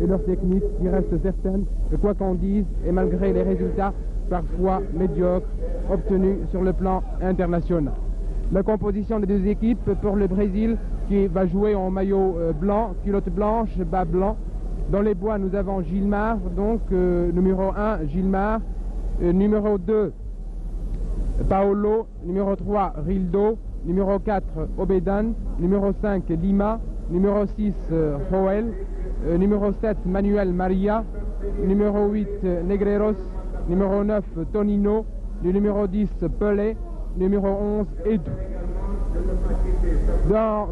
et leur technique qui reste certaine, quoi qu'on dise, et malgré les résultats parfois médiocres obtenus sur le plan international. La composition des deux équipes pour le Brésil qui va jouer en maillot blanc, culotte blanche, bas blanc. Dans les bois, nous avons Gilmar, donc numéro 1, Gilmar, numéro 2, Paolo, numéro 3, Rildo, numéro 4, Obedan, numéro 5, Lima, numéro 6, Joel, numéro 7, Manuel Maria, numéro 8, Negreiros, numéro 9, Tonino, le numéro 10, Pelé, numéro 11, Edou.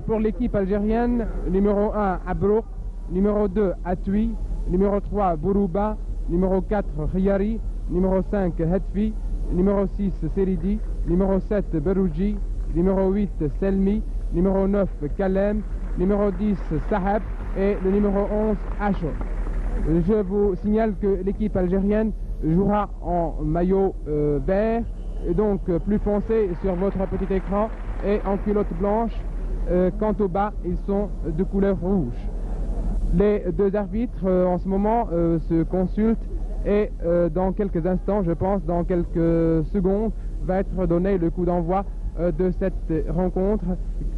Pour l'équipe algérienne, numéro 1, Abrouk, numéro 2, Atui, numéro 3, Bourouba, numéro 4, Riyari, numéro 5, Hetfi, numéro 6, Seridi, numéro 7, Berouji, numéro 8, Selmi, numéro 9, Kalem, numéro 10, Sahab et le numéro 11, Acho. Je vous signale que l'équipe algérienne jouera en maillot vert, et donc plus foncé sur votre petit écran, et en culotte blanche. Quant au bas, ils sont de couleur rouge. Les deux arbitres en ce moment se consultent et dans quelques instants, je pense, dans quelques secondes, va être donné le coup d'envoi de cette rencontre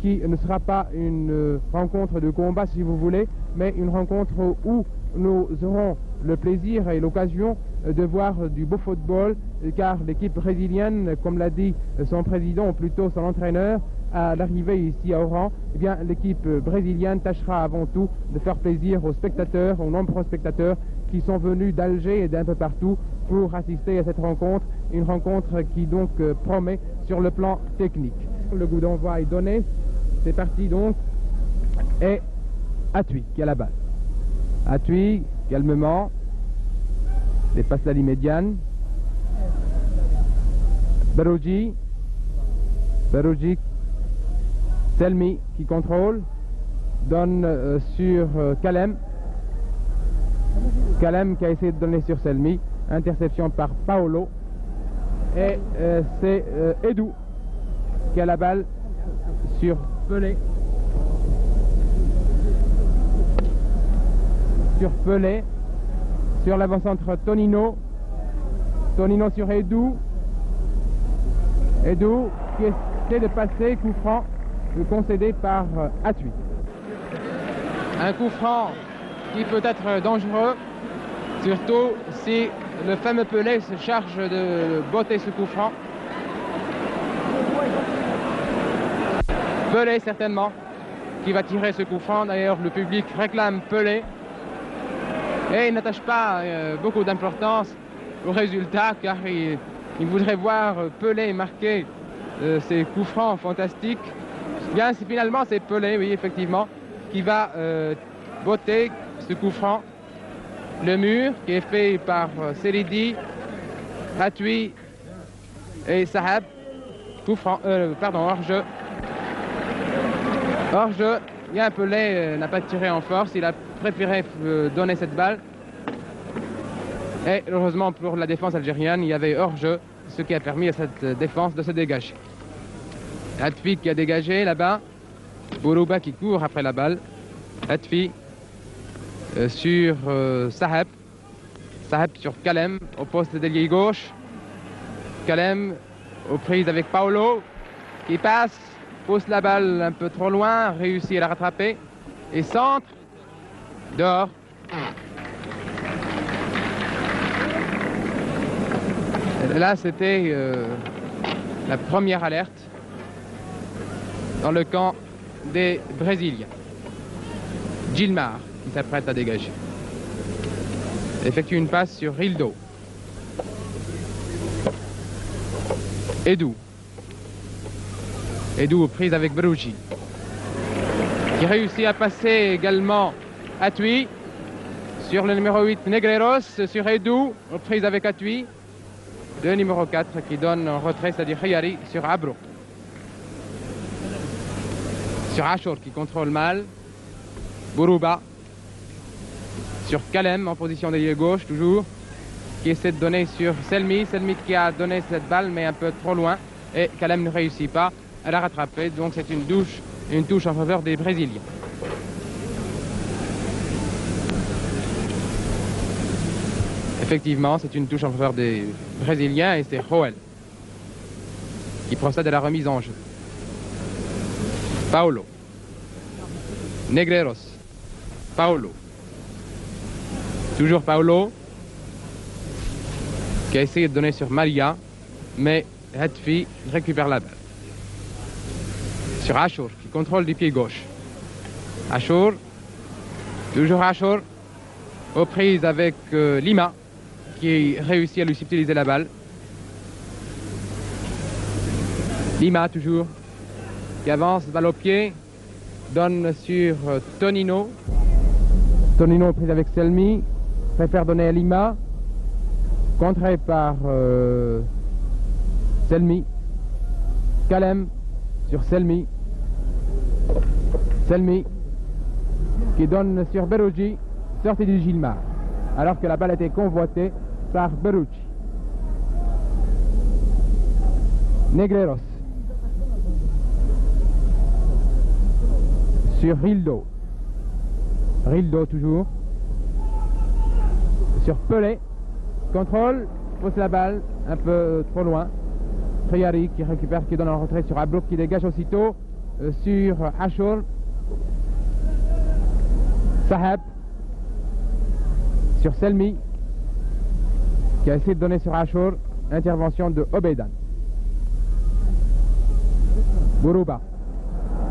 qui ne sera pas une rencontre de combat si vous voulez, mais une rencontre où nous aurons le plaisir et l'occasion de voir du beau football, car l'équipe brésilienne, comme l'a dit son président, ou plutôt son entraîneur, à l'arrivée ici à Oran, eh bien l'équipe brésilienne tâchera avant tout de faire plaisir aux spectateurs, aux nombreux spectateurs qui sont venus d'Alger et d'un peu partout pour assister à cette rencontre, une rencontre qui donc promet sur le plan technique. Le coup d'envoi est donné, c'est parti donc, et Atui qui a la balle. Atui, calmement, dépasse la ligne médiane. Berouji, Selmi qui contrôle, donne sur Kalem. Kalem qui a essayé de donner sur Selmi, interception par Paolo. Et c'est Edou qui a la balle sur Pelé. Sur l'avant-centre Tonino. Tonino sur Edou. Edou qui essaie de passer, coup franc concédé par Atui. Un coup franc qui peut être dangereux, surtout si le fameux Pelé se charge de botter ce coup franc. Pelé certainement qui va tirer ce coup franc. D'ailleurs le public réclame Pelé et il n'attache pas beaucoup d'importance au résultat, car il voudrait voir Pelé marquer ces coups francs fantastiques. Bien, finalement c'est Pelé, oui effectivement, qui va botter ce coup franc. Le mur qui est fait par Seridi, Atui et Sahab. Coup franc, hors-jeu. Hors-jeu, bien Pelé n'a pas tiré en force, il a préféré donner cette balle. Et heureusement pour la défense algérienne, il y avait hors-jeu, ce qui a permis à cette défense de se dégager. Atfi qui a dégagé là-bas. Bourouba qui court après la balle. Atfi sur Sahab. Sahab sur Kalem au poste d'ailier gauche. Kalem aux prises avec Paolo qui passe, pousse la balle un peu trop loin, réussit à la rattraper et centre dehors. Et là c'était la première alerte dans le camp des Brésiliens. Gilmar qui s'apprête à dégager. Effectue une passe sur Rildo. Edou aux prises avec Berouji. Qui réussit à passer également Atui. Sur le numéro 8, Negreiros. Sur Edou, aux prises avec Atui. Le numéro 4 qui donne en retrait, c'est-à-dire Riyari sur Abrouk. Sur Achour qui contrôle mal. Bourouba. Sur Kalem en position d'ailier gauche toujours. Qui essaie de donner sur Selmi. Selmi qui a donné cette balle mais un peu trop loin. Et Kalem ne réussit pas à la rattraper. Donc c'est une touche en faveur des Brésiliens. Effectivement, c'est une touche en faveur des Brésiliens et c'est Joel qui procède à la remise en jeu. Paulo. Negreiros. Paulo. Toujours Paulo qui a essayé de donner sur Maria, mais Hetfi récupère la balle. Sur Achour qui contrôle du pied gauche. Achour. Toujours Achour. Aux prises avec Lima qui réussit à lui subtiliser la balle. Lima toujours qui avance, balle au pied, donne sur Tonino. Tonino prise avec Selmi, préfère donner à Lima, contré par Selmi. Kalem sur Selmi. Selmi qui donne sur Beruji, sortie du Gilmar, alors que la balle était convoitée par Beruji. Negreiros sur Rildo. Rildo toujours. Sur Pelé. Contrôle, pousse la balle un peu trop loin. Triari qui récupère, qui donne en retrait sur Abrouk qui dégage aussitôt. Sur Achour. Saheb. Sur Selmi qui a essayé de donner sur Achour. Intervention de Obeidan. Bourouba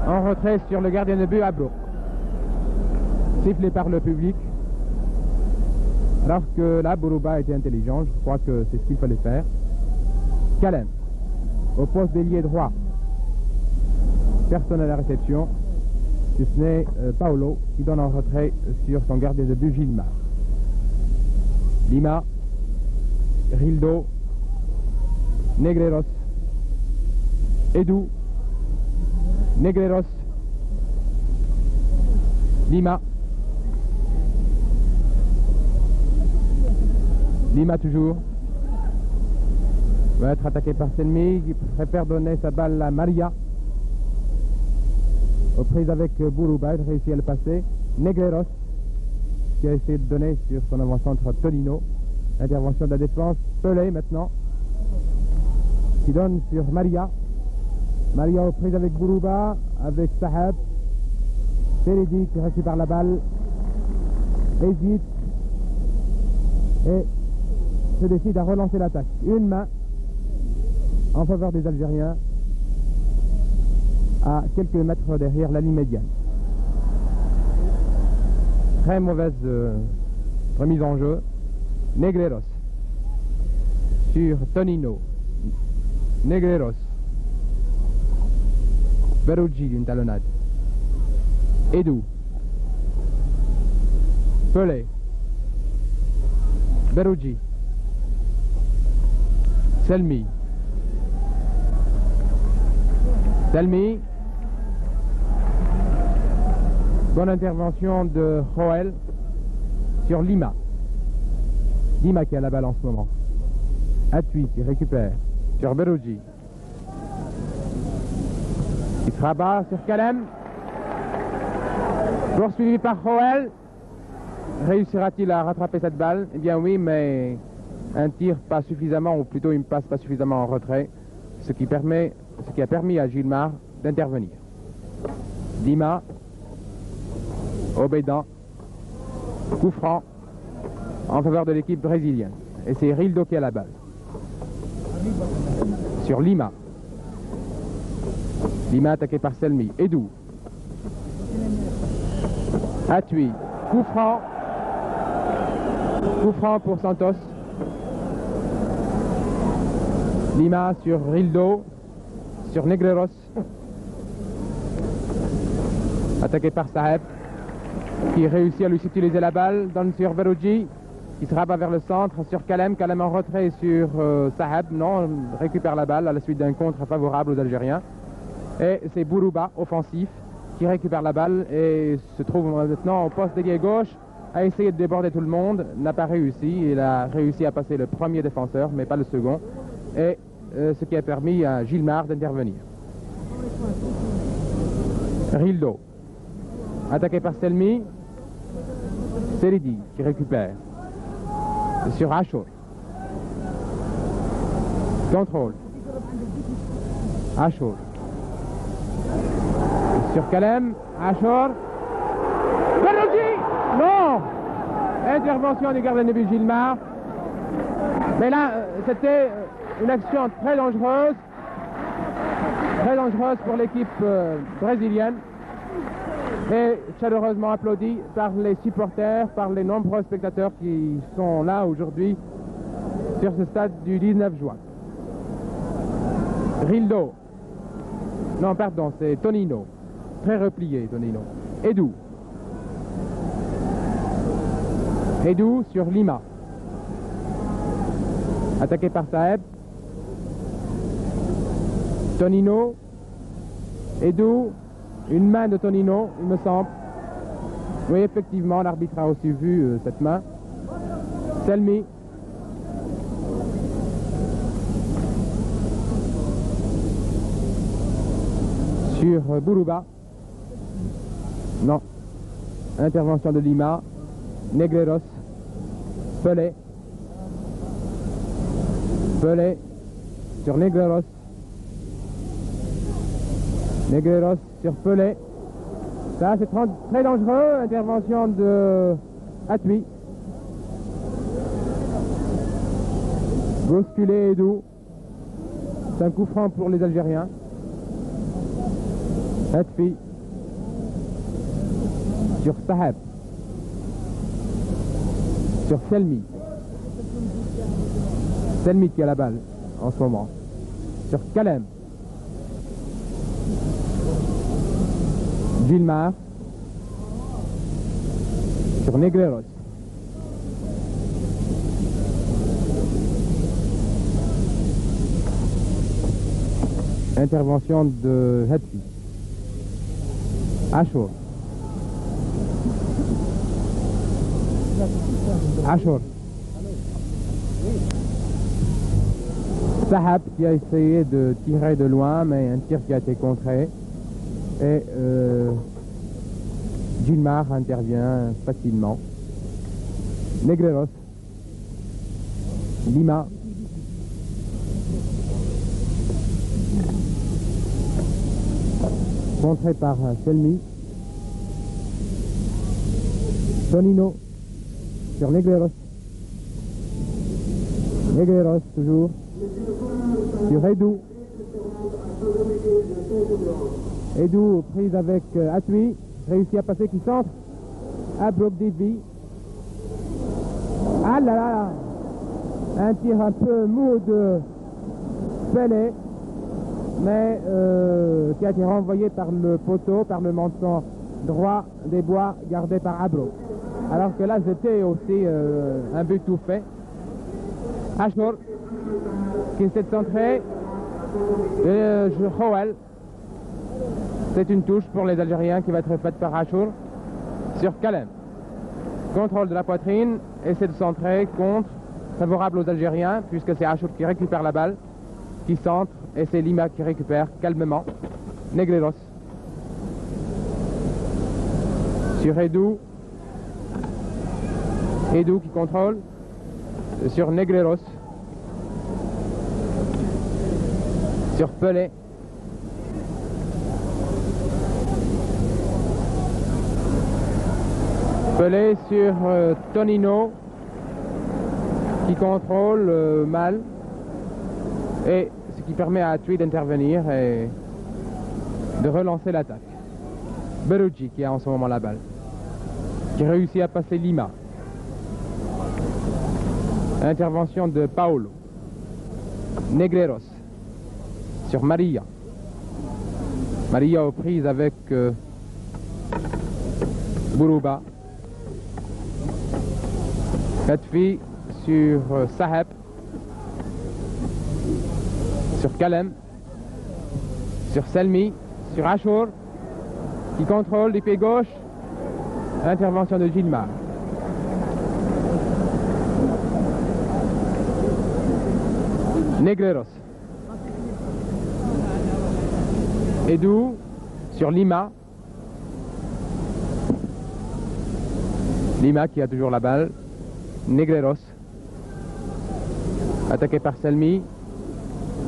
en retrait sur le gardien de but Abrouk, sifflé par le public, alors que là Bourouba était intelligent, je crois que c'est ce qu'il fallait faire. Kalem au poste d'ailier droit, personne à la réception si ce n'est Paulo qui donne en retrait sur son gardien de but Gilmar. Lima, Rildo, Negreiros, Edu, Negreiros, Lima, Lima toujours, va être attaqué par Selmi qui préfère donner sa balle à Maria, aux prises avec Bourouba, il réussit à le passer. Negreiros qui a essayé de donner sur son avant-centre Tonino, intervention de la défense. Pelé maintenant qui donne sur Maria. Maria aux prises avec Bourouba, avec Saheb. Seridi qui récupère la balle, hésite et se décide à relancer l'attaque. Une main en faveur des Algériens à quelques mètres derrière la ligne médiane. Très mauvaise remise en jeu. Negreiros sur Tonino. Negreiros. Beruji, une talonnade. Edu. Pelé. Beruji. Selmi. Selmi. Bonne intervention de Joel sur Lima. Lima qui a la balle en ce moment. Atui qui récupère sur Beruji. Il se rabat sur Kalem. Poursuivi par Joel. Réussira-t-il à rattraper cette balle? Eh bien oui, mais un tir pas suffisamment, ou plutôt une passe pas suffisamment en retrait, ce qui a permis à Gilmar d'intervenir. Lima, Obeidan, coup franc en faveur de l'équipe brésilienne. Et c'est Rildo qui a la balle. Sur Lima. Lima attaqué par Selmi. Edu. Atui. Coup franc. Coup franc pour Santos. Lima sur Rildo. Sur Negreiros. Attaqué par Saheb, qui réussit à lui utiliser la balle. Donne sur Beruji, qui se rabat vers le centre. Sur Kalem. Kalem en retrait sur Saheb. Non, récupère la balle à la suite d'un contre favorable aux Algériens. Et c'est Bourouba, offensif, qui récupère la balle et se trouve maintenant au poste d'ailier gauche, a essayé de déborder tout le monde, n'a pas réussi. Il a réussi à passer le premier défenseur, mais pas le second. Et ce qui a permis à Gilmar d'intervenir. Rildo, attaqué par Selmi. Seridi qui récupère. sur Achour. Contrôle. Achour. Sur Kalem. Achour. Berouji! Non! Intervention du gardien de but Gilmar. Mais là, c'était une action très dangereuse pour l'équipe brésilienne et chaleureusement applaudie par les supporters, par les nombreux spectateurs qui sont là aujourd'hui sur ce stade du 19 juin. Rildo, non pardon, c'est Tonino, très replié Tonino. Edou sur Lima, attaqué par Saeb. Tonino, Edou, une main de Tonino, il me semble. Oui, effectivement, l'arbitre a aussi vu cette main. Selmi. Sur Bourouba. Non. Intervention de Lima. Negreros. Pelé. Pelé sur Negreros. Negreros sur Pelé. Ça, c'est très dangereux. Intervention de Atui. Bousculé et doux. C'est un coup franc pour les Algériens. Atui. Sur Saheb. Sur Selmi. Selmi qui a la balle en ce moment. Sur Kalem. Gilmar. Sur Negreros. Intervention de Hetfi. Achour. Achour. Sahab qui a essayé de tirer de loin, mais un tir qui a été contré. Et Gilmar intervient facilement. Negreros. Lima. Contré par Selmi. Tonino sur Negreros. Negreros toujours. Sur Edou. Edou prise avec Atui. Réussit à passer qui centre. Abrouk Divi. Ah là là. Un tir un peu mou de Pelé. Mais qui a été renvoyé par le poteau, par le menton droit des bois gardé par Abrouk. Alors que là c'était aussi un but tout fait. Achour qui essaie de centrer. Joël. C'est une touche pour les Algériens qui va être faite par Achour sur Kalem. Contrôle de la poitrine, essaie de centrer, contre, favorable aux Algériens puisque c'est Achour qui récupère la balle, qui centre et c'est Lima qui récupère calmement. Negreros. Sur Edou. Edou qui contrôle. Sur Negreros. Sur Pelé. Pelé sur Tonino qui contrôle mal et ce qui permet à Atui d'intervenir et de relancer l'attaque. Berouji qui a en ce moment la balle, qui réussit à passer Lima. Intervention de Paolo. Negreros sur Maria. Maria aux prises avec Bourouba. Atui sur Saheb. Sur Kalem. Sur Selmi. Sur Achour qui contrôle du pied gauche. Intervention de Gilmar. Negreros. Edou sur Lima. Lima qui a toujours la balle. Negreros Attaqué par Selmi.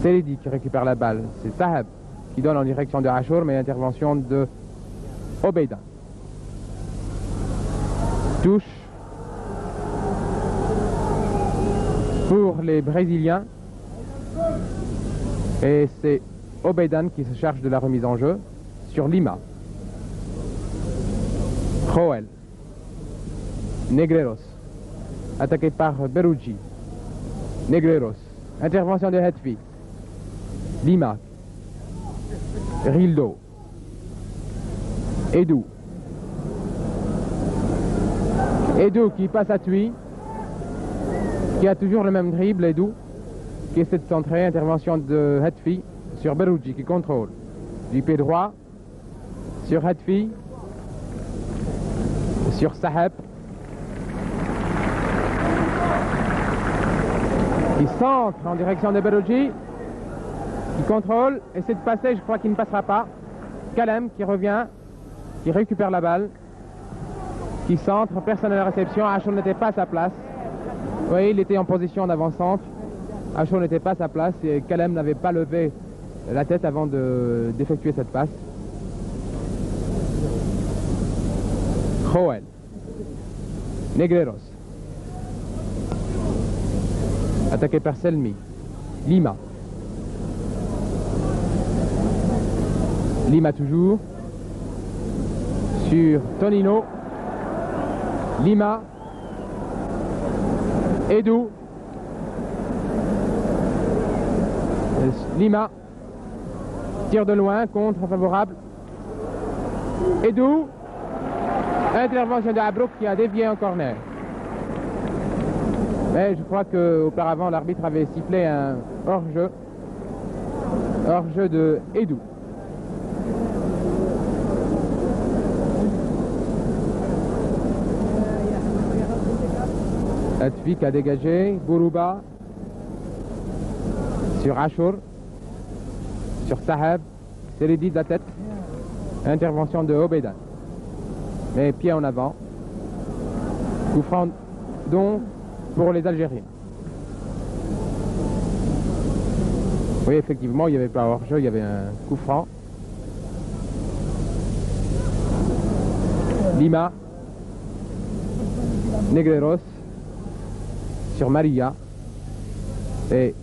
Seridi qui récupère la balle. C'est Saheb qui donne en direction de Achour, mais intervention de Obeida. Touche pour les Brésiliens. Et c'est Obeidan qui se charge de la remise en jeu sur Lima. Joel. Negreros. Attaqué par Berugi. Negreros. Intervention de Hetfi. Lima. Rildo. Edou. Edou qui passe à Tui. Qui a toujours le même dribble, Edou. Qui essaie de centrer. Intervention de Hetfi sur Berugi qui contrôle. Du pied droit. Sur Hetfi. Sur Saheb. Qui centre en direction de Berugi. Qui contrôle, essaie de passer, je crois qu'il ne passera pas. Kalem qui revient, qui récupère la balle, qui centre, personne à la réception. Achour n'était pas à sa place. Vous voyez, il était en position d'avant-centre. Achour n'était pas à sa place et Kalem n'avait pas levé la tête avant d'effectuer cette passe. Joel. Negreros. Attaqué par Selmi. Lima. Lima toujours. Sur Tonino. Lima. Edou. Lima. Tire de loin, contre favorable. Edou. Intervention de Abrouk qui a dévié un corner. Mais je crois qu'auparavant l'arbitre avait sifflé un hors-jeu. Hors-jeu de Edou. Hetfi qui a dégagé. Bourouba. Sur Achour. Sur Saheb. Seridi de la tête. Intervention de Obeidan. Mais pied en avant. Coup franc donc pour les Algériens. Oui, effectivement, il n'y avait pas hors-jeu, il y avait un coup franc. Lima. Negreros. Sur Maria. Et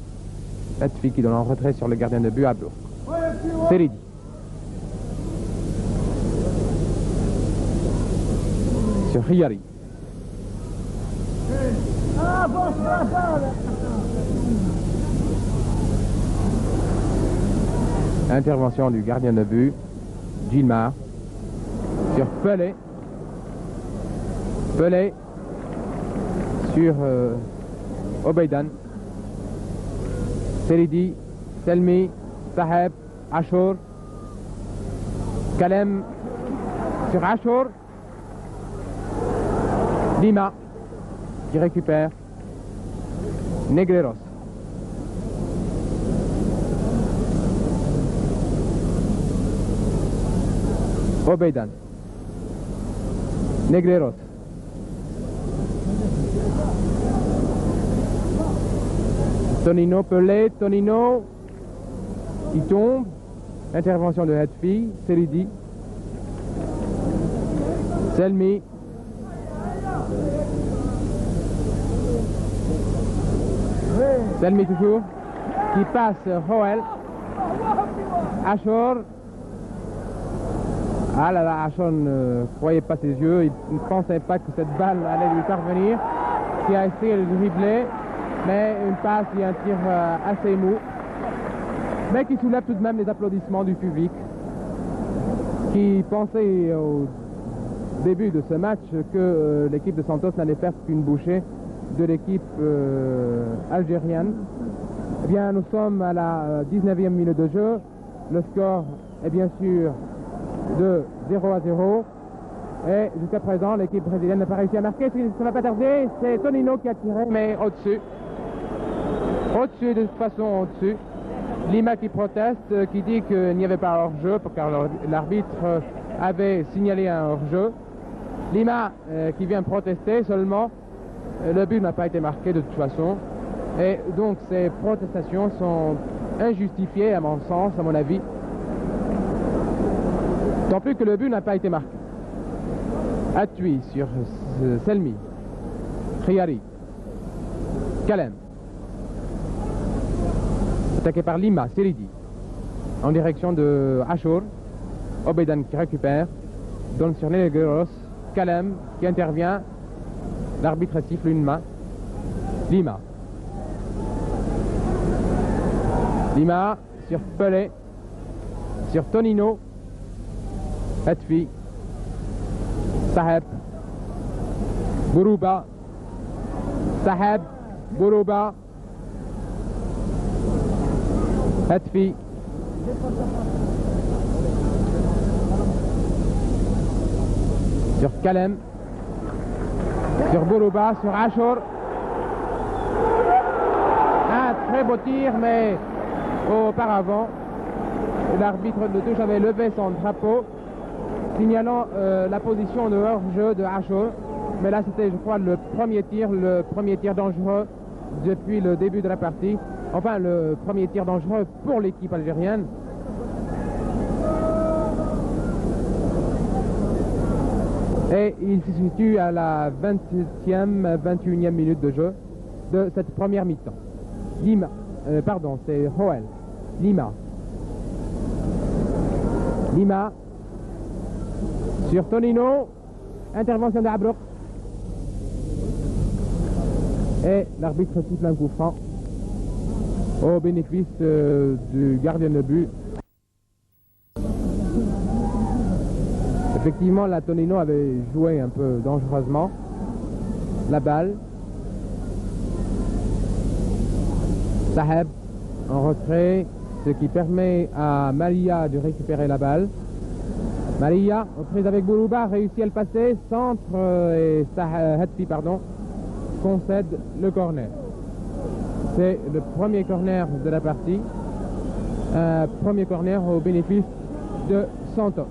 Hetfi qui donne en retrait sur le gardien de but à Bloch. Seridi. Sur Riyari. Intervention du gardien de but, Gilmar. Sur Pelé. Pelé. Sur Obeidan. Seridi. Selmi. Saheb. Achour. Kalem. Sur Achour. Lima. Qui récupère. Negreros. Obeidan. Negreros. Tonino, Pelé, Tonino. Il tombe. Intervention de Hetfi. Seridi. Selmi. Selmi toujours, qui passe Joel. Achour. Ah là là, Achour ne croyait pas ses yeux, il ne pensait pas que cette balle allait lui parvenir. Qui a essayé de dribbler, mais une passe et un tir assez mou. Mais qui soulève tout de même les applaudissements du public. Qui pensait au début de ce match que l'équipe de Santos n'allait faire qu'une bouchée de l'équipe algérienne. Eh bien, nous sommes à la 19e minute de jeu. Le score est bien sûr de 0-0. Et jusqu'à présent, l'équipe brésilienne n'a pas réussi à marquer. Ça ne va pas tarder. C'est Tonino qui a tiré, mais au-dessus. Au-dessus, de toute façon, au-dessus. Lima qui proteste, qui dit qu'il n'y avait pas hors-jeu, car l'arbitre avait signalé un hors-jeu. Lima qui vient protester seulement. Le but n'a pas été marqué de toute façon. Et donc ces protestations sont injustifiées à mon sens, à mon avis. Tant plus que le but n'a pas été marqué. Atui sur Selmi, Khiyari, Kalem. Attaqué par Lima, Seridi. En direction de Ashur. Obedan qui récupère. Donne sur Negreros. Kalem qui intervient. L'arbitre siffle une main. Lima. Lima sur Pelé. Sur Tonino. Atfi. Saheb. Bourouba. Saheb. Bourouba. Atfi. Sur Kalem. Sur Bourouba. Sur Ashur. Un très beau tir, mais auparavant, l'arbitre de touche avait levé son drapeau, signalant la position de hors-jeu de Ashur. Mais là, c'était, je crois, le premier tir dangereux depuis le début de la partie. Enfin, le premier tir dangereux pour l'équipe algérienne. Et il se situe à la 21e minute de jeu de cette première mi-temps. Lima, pardon, c'est Hoel. Lima. Lima. Sur Tonino. Intervention de Abrouk. Et l'arbitre siffle un coup franc au bénéfice du gardien de but. Effectivement, la Tonino avait joué un peu dangereusement la balle. Saheb en retrait, ce qui permet à Maria de récupérer la balle. Maria, en prise avec Bourouba, réussit à le passer, centre et Hatfi, concède le corner. C'est le premier corner de la partie. Premier corner au bénéfice de Santos.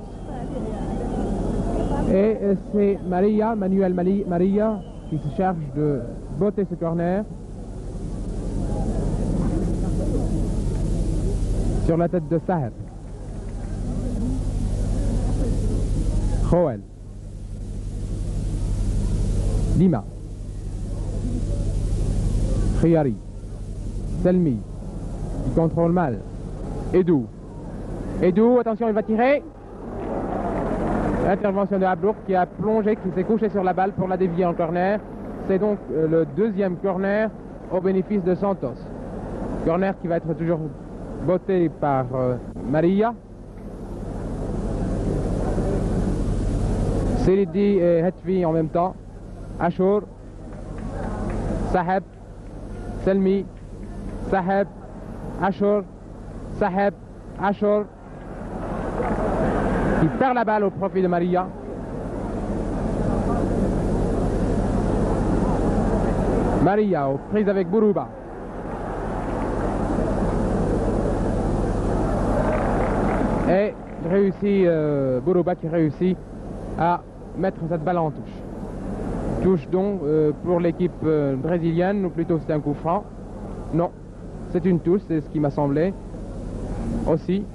Et c'est Manuel Maria, qui se charge de botter ce corner sur la tête de Saheb. Joël. Lima. Khiyari. Selmi. Il contrôle mal. Edou, attention, il va tirer. Intervention de Abrouk qui a plongé, qui s'est couché sur la balle pour la dévier en corner. C'est donc le deuxième corner au bénéfice de Santos. Corner qui va être toujours botté par Maria. Seridi et Hetvi en même temps. Ashur. Saheb. Selmi. Saheb. Ashur. Saheb. Ashur. Qui perd la balle au profit de Maria. Maria aux prises avec Bourouba. Et réussit, Bourouba qui réussit à mettre cette balle en touche. Touche donc pour l'équipe brésilienne, ou plutôt c'est un coup franc. Non, c'est une touche, c'est ce qui m'a semblé aussi.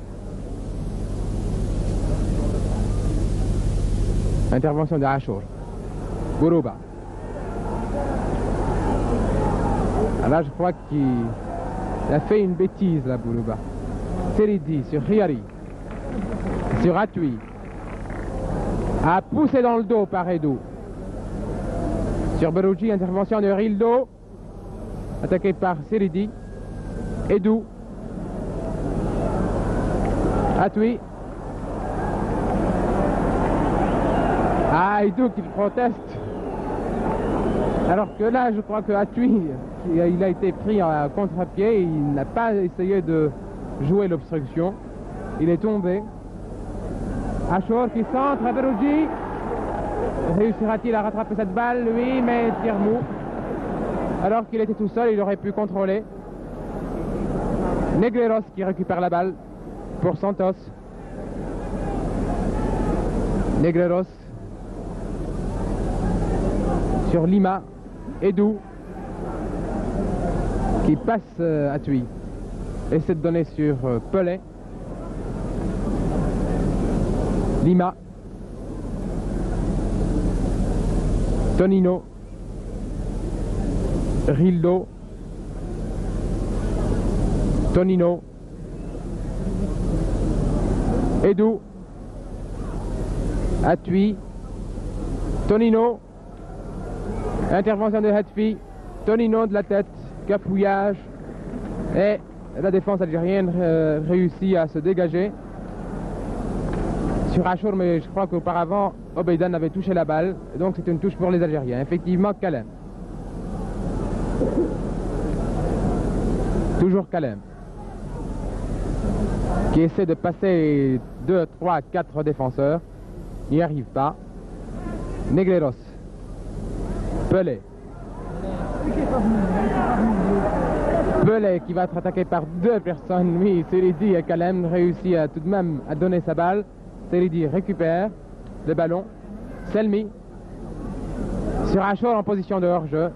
Intervention de Ashur. Bourouba. Là, je crois qu'il a fait une bêtise, là, Bourouba. Seridi sur Khiyari. Sur Atui. A poussé dans le dos par Edou. Sur Berouji, intervention de Rildo. Attaqué par Seridi. Edou. Atui. Ah, Edou qui proteste. Alors que là, je crois que Atui, il a été pris à contre-pied. Il n'a pas essayé de jouer l'obstruction. Il est tombé. Ashur qui centre à Berouji. Réussira-t-il à rattraper cette balle? Oui, mais tir mou. Alors qu'il était tout seul, il aurait pu contrôler. Negreros qui récupère la balle pour Santos. Negreros sur Lima. Edou. qui passe Atui. Essaie de donner sur Pelé. Lima. Tonino. Rildo. Tonino. Edou. Atui. Tonino. Intervention de Hatfi. Tonino de la tête. Cafouillage. Et la défense algérienne réussit à se dégager. Sur Achour, mais je crois qu'auparavant, Obeidan avait touché la balle. Donc c'est une touche pour les Algériens. Effectivement, Kalem. Toujours Kalem. Qui essaie de passer 2, 3, 4 défenseurs. N'y arrive pas. Negreros. Pelé. Pelé qui va être attaqué par 2 personnes. Oui, Seridi et Kalem réussit tout de même à donner sa balle. Seridi récupère le ballon. Selmi. Sur Achour en position de hors-jeu.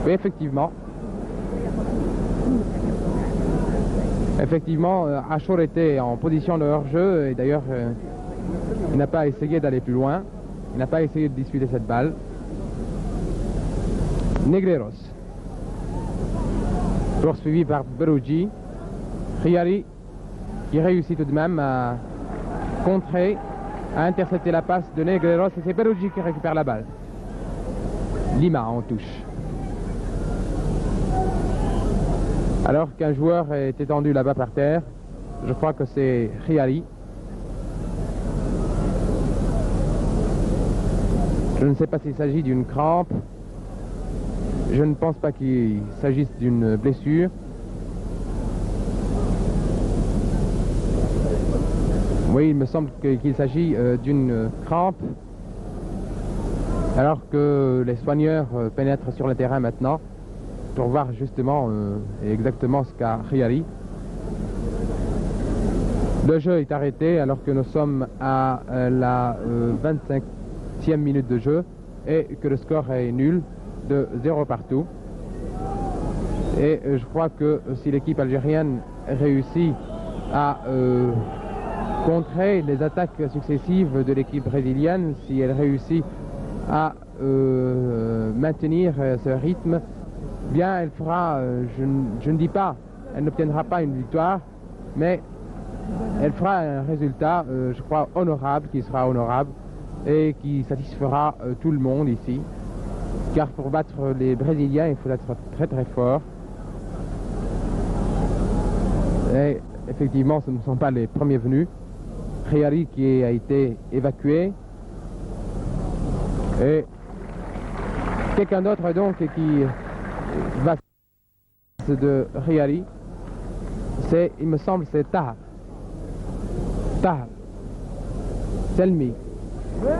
Oui, effectivement. Effectivement, Achour était en position de hors-jeu et d'ailleurs il n'a pas essayé d'aller plus loin. Il n'a pas essayé de disputer cette balle. Negreros. Poursuivi par Berouji. Khiari qui réussit tout de même à contrer, à intercepter la passe de Negreros et c'est Berouji qui récupère la balle. Lima en touche. Alors qu'un joueur est étendu là-bas par terre, je crois que c'est Khiari. Je ne sais pas s'il s'agit d'une crampe. Je ne pense pas qu'il s'agisse d'une blessure. Oui, il me semble qu'il s'agit d'une crampe. Alors que les soigneurs pénètrent sur le terrain maintenant pour voir justement exactement ce qu'a Khiari. Le jeu est arrêté alors que nous sommes à la 25e minute de jeu et que le score est nul de 0 partout. Et je crois que si l'équipe algérienne réussit à contrer les attaques successives de l'équipe brésilienne, si elle réussit à maintenir ce rythme, bien elle fera, je ne dis pas, elle n'obtiendra pas une victoire, mais elle fera un résultat, je crois, honorable, qui sera honorable et qui satisfera tout le monde ici. Car pour battre les Brésiliens, il faut être très très fort. Et effectivement, ce ne sont pas les premiers venus. Khiari qui a été évacué. Et quelqu'un d'autre donc qui va de Khiari. C'est, il me semble, c'est Taha. Taha. Selmi.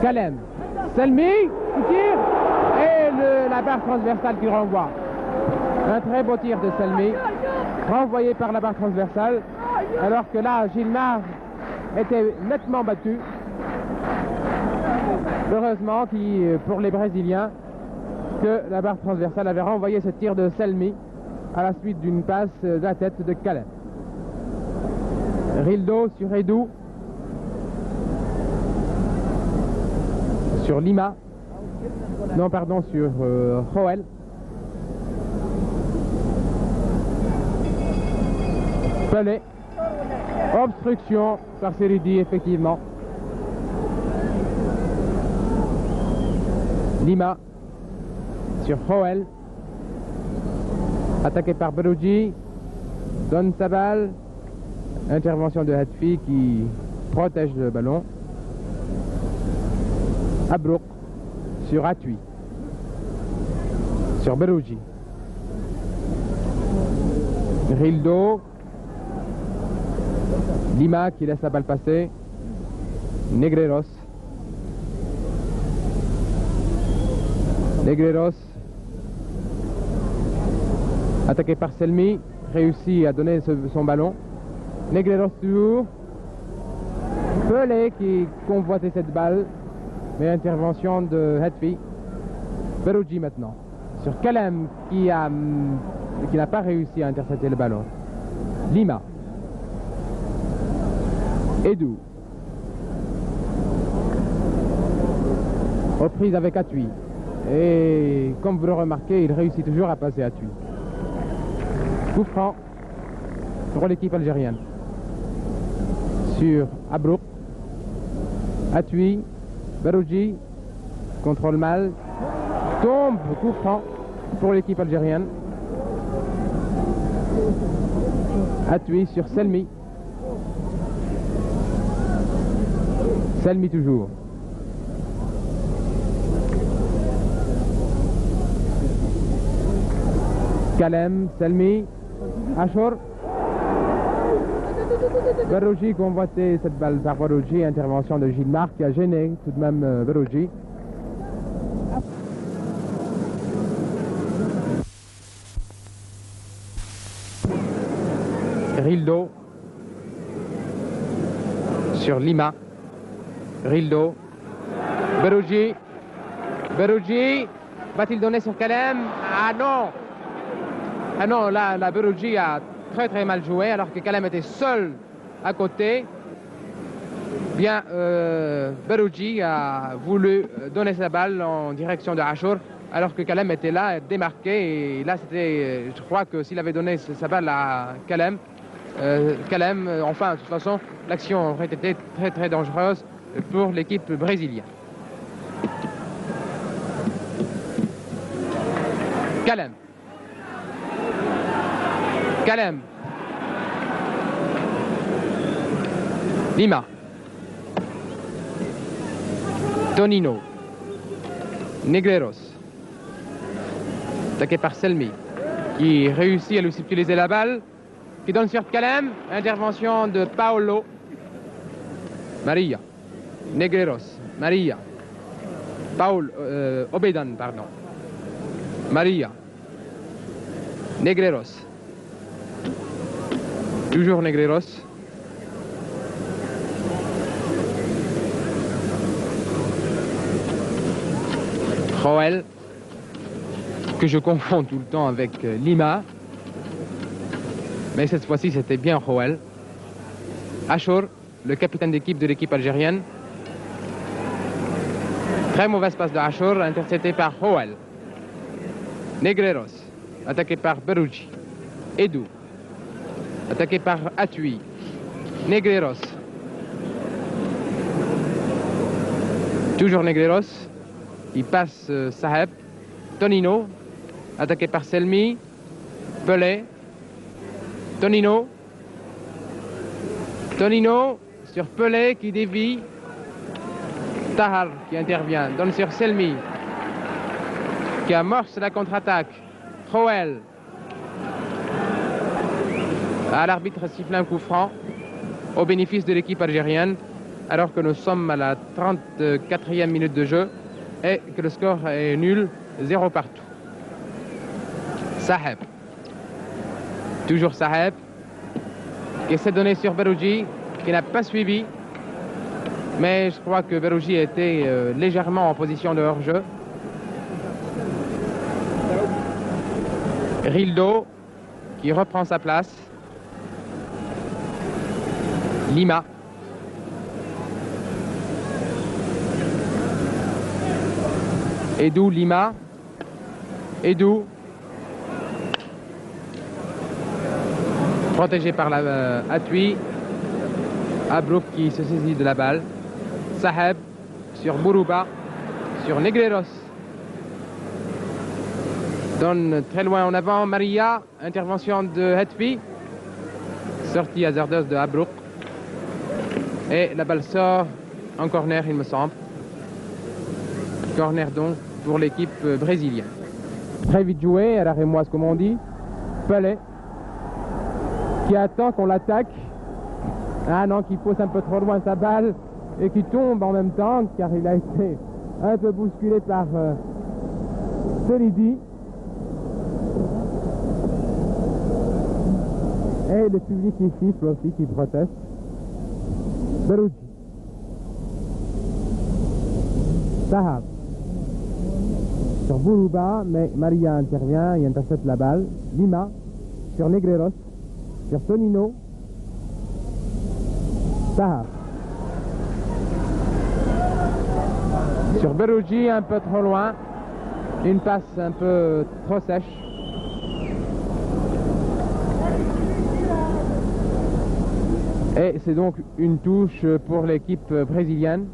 Kalem. Selmi qui tire. Et la barre transversale qui renvoie. Un très beau tir de Selmi. Renvoyé par la barre transversale. Alors que là, Gilmar était nettement battu. Heureusement pour les Brésiliens que la barre transversale avait renvoyé ce tir de Selmi à la suite d'une passe de la tête de Kalem. Rildo sur Edou. Sur Lima. Non, pardon, sur Joël. Pelé. Obstruction par Seridi, effectivement. Lima. Sur Joël. Attaqué par Berouji. Donne sa balle. Intervention de Hatfi qui protège le ballon. Abrouk sur Atui. Sur Berouji. Rildo. Lima qui laisse la balle passer. Negreros. Negreros. Attaqué par Selmi. Réussit à donner son ballon. Negreros toujours. Pelé qui convoitait cette balle. Mais intervention de Hatfi. Berouji maintenant. Sur Kalem qui a et qui n'a pas réussi à intercepter le ballon. Lima. Edou. Reprise avec Atui. Et comme vous le remarquez, il réussit toujours à passer Atui. Coup franc pour l'équipe algérienne. Sur Abrouk. Atui. Barouji. Contrôle mal. Tombe. Coup franc pour l'équipe algérienne. Atui sur Selmi. Selmi toujours. Kalem, Selmi, Achour. Barouji convoitait cette balle par Barouji. Intervention de Gilmar qui a gêné tout de même Barouji. Rildo sur Lima. Rildo. Barouji. Barouji. Va-t-il donner sur Kalem? Ah non! Ah non, là, Barouji a très mal joué alors que Kalem était seul à côté. Bien, Barouji a voulu donner sa balle en direction de Achour alors que Kalem était là, démarqué. Et là, c'était, je crois que s'il avait donné sa balle à Kalem, enfin, de toute façon, l'action aurait été très dangereuse pour l'équipe brésilienne. Kalem. Kalem. Lima. Tonino. Negreros. Attaqué par Selmi, qui réussit à lui utiliser la balle, qui donne sur Kalem. Intervention de Paolo. Maria. Negreros. Maria. Obedan, pardon. Maria. Negreros. Toujours Negreros. Joël, que je confonds tout le temps avec Lima. Mais cette fois-ci, c'était bien Joël. Achour, le capitaine d'équipe de l'équipe algérienne. Très mauvaise passe de Achour, intercepté par Joël. Negreros, attaqué par Barouji. Edou, attaqué par Atui. Negreros. Toujours Negreros. Il passe Saheb. Tonino, attaqué par Selmi. Pelé. Tonino. Tonino sur Pelé qui dévie. Tahar qui intervient. Donne sur Selmi qui amorce la contre-attaque. Joël. L'arbitre siffle un coup franc au bénéfice de l'équipe algérienne alors que nous sommes à la 34e minute de jeu et que le score est nul, 0 partout. Saheb. Toujours Saheb qui essaie de donner sur Barouji qui n'a pas suivi, mais je crois que Barouji était légèrement en position de hors-jeu. Rildo qui reprend sa place. Lima. Edou, Lima. Edou. Protégé par la Atui. Abrouk qui se saisit de la balle. Saheb sur Bourouba. Sur Negreros. Donne très loin en avant Maria. Intervention de Hetfi. Sortie hasardeuse de Abrouk. Et la balle sort en corner, il me semble. Corner donc pour l'équipe brésilienne. Très vite joué, à la rémoise comme on dit. Pelé qui attend qu'on l'attaque. Ah non, qui pousse un peu trop loin sa balle et qui tombe en même temps car il a été un peu bousculé par Selidi. Et le public qui siffle aussi, qui proteste. Barouji. Sahab. sur Bourouba, mais Maria intervient et intercepte la balle. Lima sur Negreros, sur Tonino, Sahar. Sur Berrugi, un peu trop loin, une passe un peu trop sèche. Et c'est donc une touche pour l'équipe brésilienne.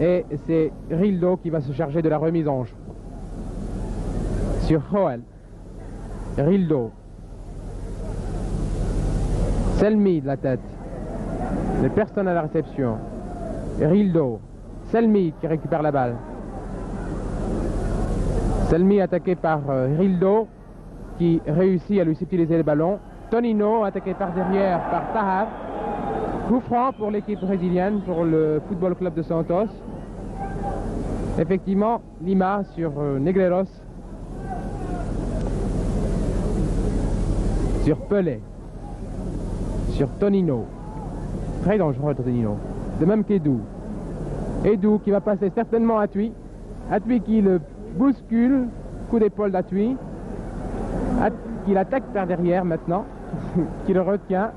Et c'est Rildo qui va se charger de la remise en jeu. Sur Joel, Rildo, Selmi de la tête, les personnes à la réception, Rildo, Selmi qui récupère la balle. Selmi attaqué par Rildo qui réussit à lui subtiliser le ballon. Tonino attaqué par derrière par Sahar. Coup franc pour l'équipe brésilienne, pour le Football Club de Santos. Effectivement, Lima sur Negreros. Sur Pelé. Sur Tonino. Très dangereux Tonino. De même qu'Edou. Edou qui va passer certainement à Atui. Atui qui le bouscule. Coup d'épaule d'Atui. Qui l'attaque par derrière maintenant. Qui le retient.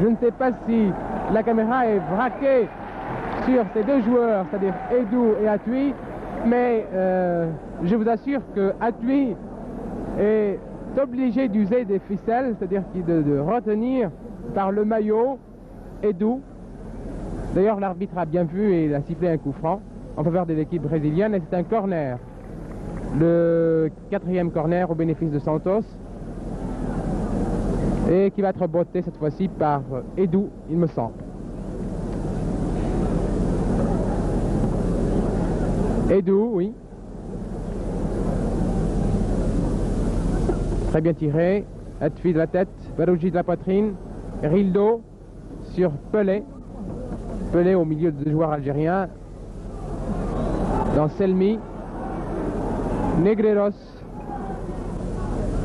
Je ne sais pas si la caméra est braquée sur ces deux joueurs, c'est-à-dire Edou et Atui, mais je vous assure que Atui est obligé d'user des ficelles, c'est-à-dire de retenir par le maillot Edou. D'ailleurs, l'arbitre a bien vu et il a sifflé un coup franc en faveur de l'équipe brésilienne et c'est un corner. Le 4e corner au bénéfice de Santos. Et qui va être botté cette fois-ci par Edou, il me semble. Edou, oui. Très bien tiré. Atui de la tête, Berrugi de la poitrine, Rildo sur Pelé. Pelé au milieu de deux joueurs algériens. Dans Selmi. Negreros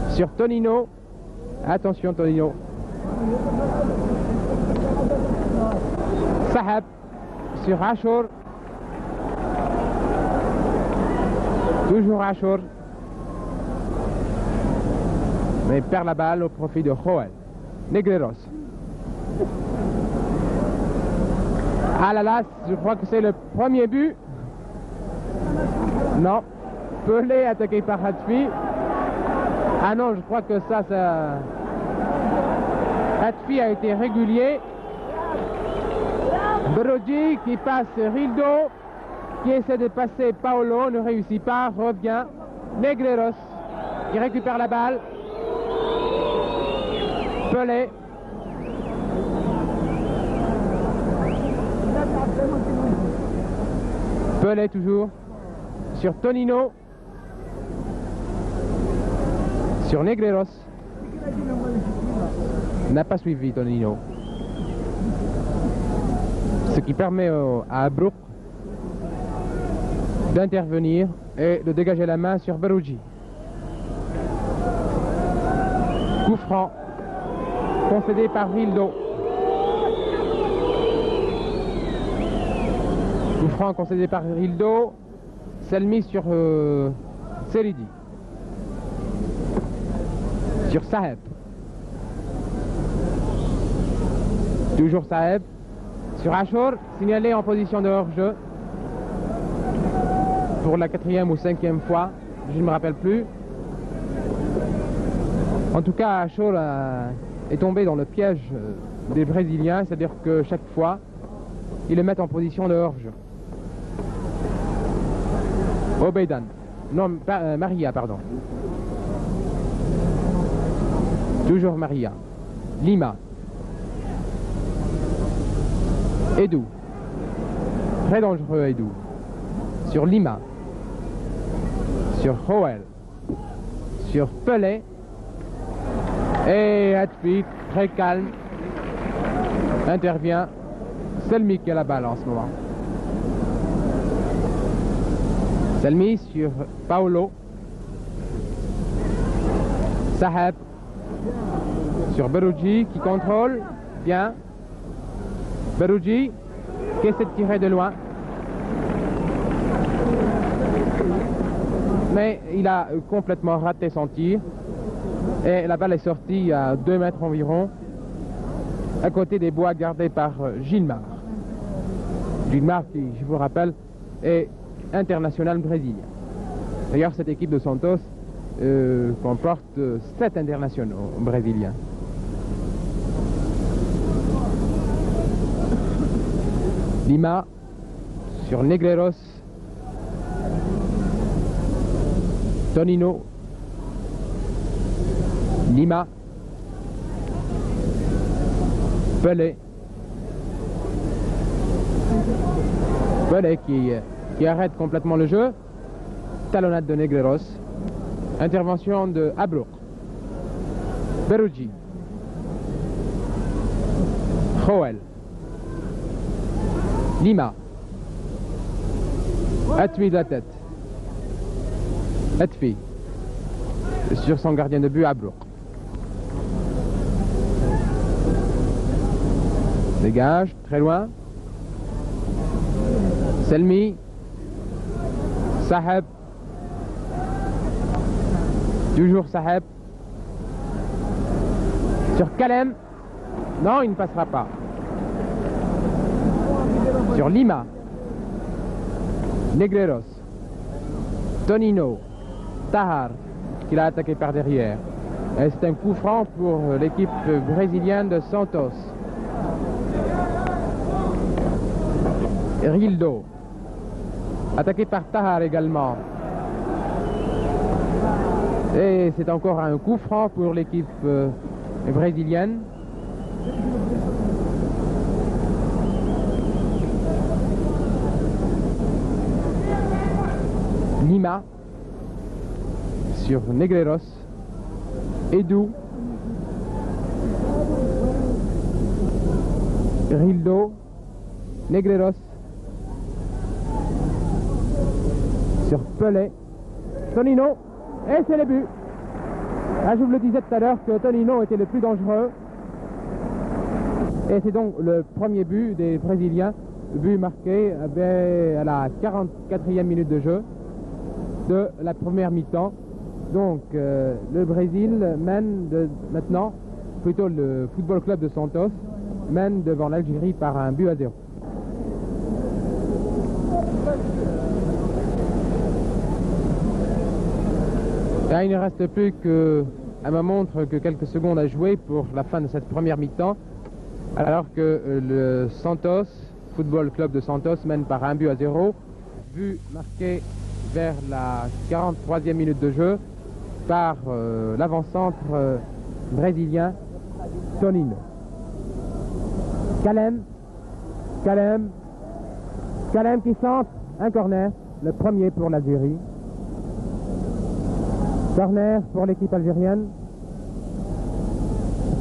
sur Tonino. Attention Tonino. Sahab sur Achour. Toujours Achour. Mais il perd la balle au profit de Joel. Negreros. Ah là là, je crois que c'est le premier but. Non. Pelé attaqué par Atui. Ah non, je crois que ça... Atui a été régulier. Berrugi qui passe Rildo, qui essaie de passer Paolo, ne réussit pas, revient. Negreros qui récupère la balle. Pelé. Pelé toujours. Sur Tonino. Sur Negreros. N'a pas suivi Tonino. Ce qui permet à Abruk d'intervenir et de dégager la main sur Berrugi. Coup franc concédé par Rildo. Coup franc concédé par Rildo. Selmi sur Seridi. Sur Saheb. Toujours Saheb. Sur Achour, signalé en position de hors-jeu. Pour la 4e ou 5e fois, je ne me rappelle plus. En tout cas, Achour est tombé dans le piège des Brésiliens, c'est-à-dire que chaque fois, ils le mettent en position de hors-jeu. Obeidan. Non, Maria, pardon. Toujours Maria. Lima. Edou. Très dangereux Edou. Sur Lima. Sur Joel. Sur Pelé. Et Atui, très calme, intervient. Selmi qui a la balle en ce moment. Selmi sur Paolo. Sahab sur Berrugi qui contrôle bien. Berrugi qui essaie de tirer de loin. mais il a complètement raté son tir et la balle est sortie à 2 mètres environ à côté des bois gardés par Gilmar. Gilmar qui, je vous rappelle, est international brésilien. D'ailleurs, cette équipe de Santos comporte 7 internationaux brésiliens. Lima sur Negreiros. Tonino. Lima. Pelé. Pelé qui arrête complètement le jeu. Talonnade de Negreiros. Intervention de Abrouk. Peruggi. Joel. Lima. Atwi de la tête. Atwi. Sur son gardien de but, Abrouk. Dégage, très loin. Selmi. Saheb. Toujours Saheb. Sur Kalem. Non, il ne passera pas. Sur Lima. Negreiros. Tonino. Tahar, qui l'a attaqué par derrière. Et c'est un coup franc pour l'équipe brésilienne de Santos. Rildo. Attaqué par Tahar également. Et c'est encore un coup franc pour l'équipe brésilienne. Lima sur Negreiros. Edu. Rildo. Negreiros. Sur Pelé. Tonino. Et c'est le but. Ah, je vous le disais tout à l'heure que Tonino était le plus dangereux. Et c'est donc le premier but des Brésiliens. But marqué à la 44e minute de jeu de la première mi-temps. Donc le Brésil mène maintenant, plutôt le Football Club de Santos, mène devant l'Algérie par un but à 0. Là, il ne reste plus à ma montre que quelques secondes à jouer pour la fin de cette première mi-temps, alors que le Santos, Football Club de Santos, mène par un but à 0. But marqué vers la 43e minute de jeu par l'avant-centre brésilien Tonino. Kalem qui centre, un corner, le premier pour l'Algérie. Corner pour l'équipe algérienne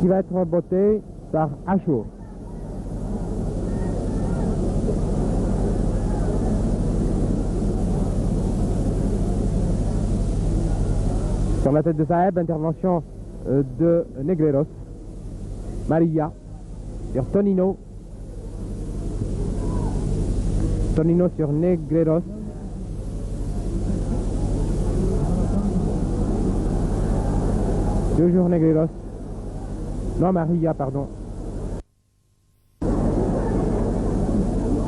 qui va être botté par Achour. Sur la tête de Saeb, intervention de Negreiros. Maria sur Tonino. Tonino sur Negreiros. Toujours Negreiros. Non, Maria, pardon.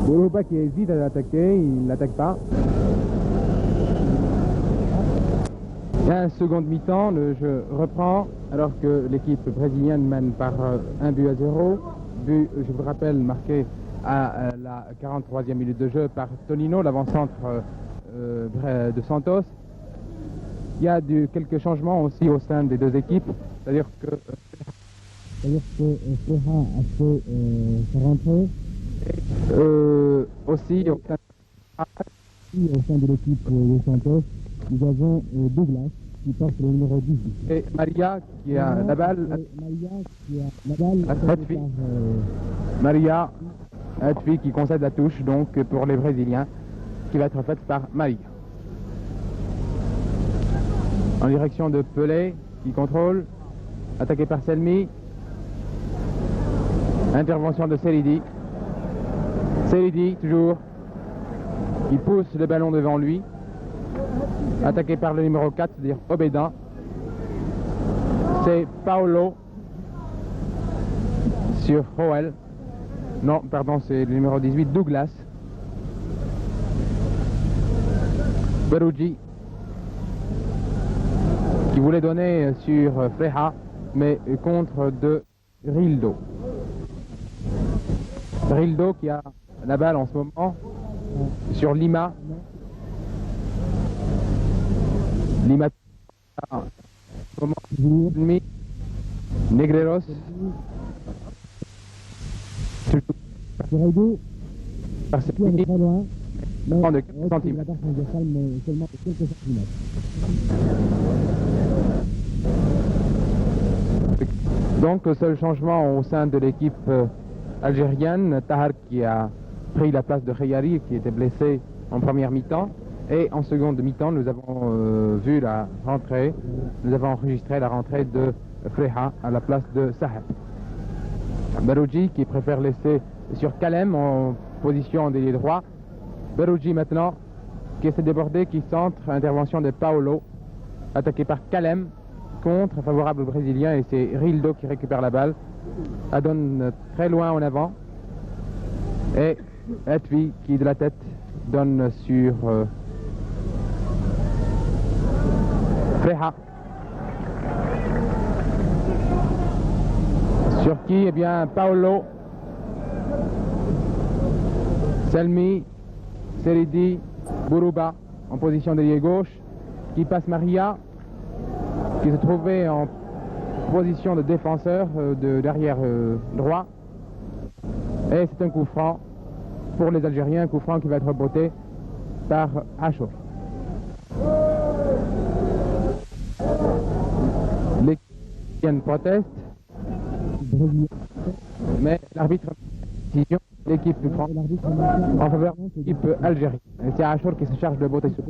Borouba qui hésite à l'attaquer, il n'attaque pas. 15 secondes mi-temps, le jeu reprend alors que l'équipe brésilienne mène par un but à 0. But, je vous rappelle, marqué à la 43e minute de jeu par Tonino, l'avant-centre de Santos. Il y a quelques changements aussi au sein des deux équipes, c'est-à-dire que Serra a fait sa rentrée. Aussi au sein de l'équipe de Santos, nous avons Douglas qui porte le numéro 18. Et Maria qui a la balle. Maria Atwi qui concède la touche donc pour les Brésiliens, qui va être faite par Maria. En direction de Pelé qui contrôle, attaqué par Selmi. Intervention de Selidi. Selidi toujours, il pousse le ballon devant lui. attaqué par le numéro 4, c'est-à-dire Obédan. C'est Paolo sur Roel. Non, pardon, c'est le numéro 18, Douglas. Berugi qui voulait donner sur Freja, mais contre de Rildo. Rildo qui a la balle en ce moment sur Lima. Lima en ce moment Negreros. Par cette ligne de 4 cm. Donc le seul changement au sein de l'équipe algérienne, Tahar qui a pris la place de Khayari qui était blessé en première mi-temps, et en seconde mi-temps nous avons vu la rentrée, nous avons enregistré la rentrée de Freja à la place de Saheb. Berugi qui préfère laisser sur Kalem en position d'ailier droit. Berugi maintenant qui essaie de déborder, qui centre, intervention de Paolo, attaqué par Kalem, contre, favorable au Brésilien, et c'est Rildo qui récupère la balle. Elle donne très loin en avant. Et Etwi qui de la tête donne sur Freja. Sur qui, eh bien, Paolo, Selmi, Seridi, Bourouba en position d'ailier gauche, qui passe Maria, qui se trouvait en position de défenseur derrière droit. Et c'est un coup franc pour les Algériens, un coup franc qui va être reboté par Achour. L'équipe proteste, mais l'arbitre décision l'équipe du franc en faveur de l'équipe algérienne. Et c'est Achour qui se charge de botter sur.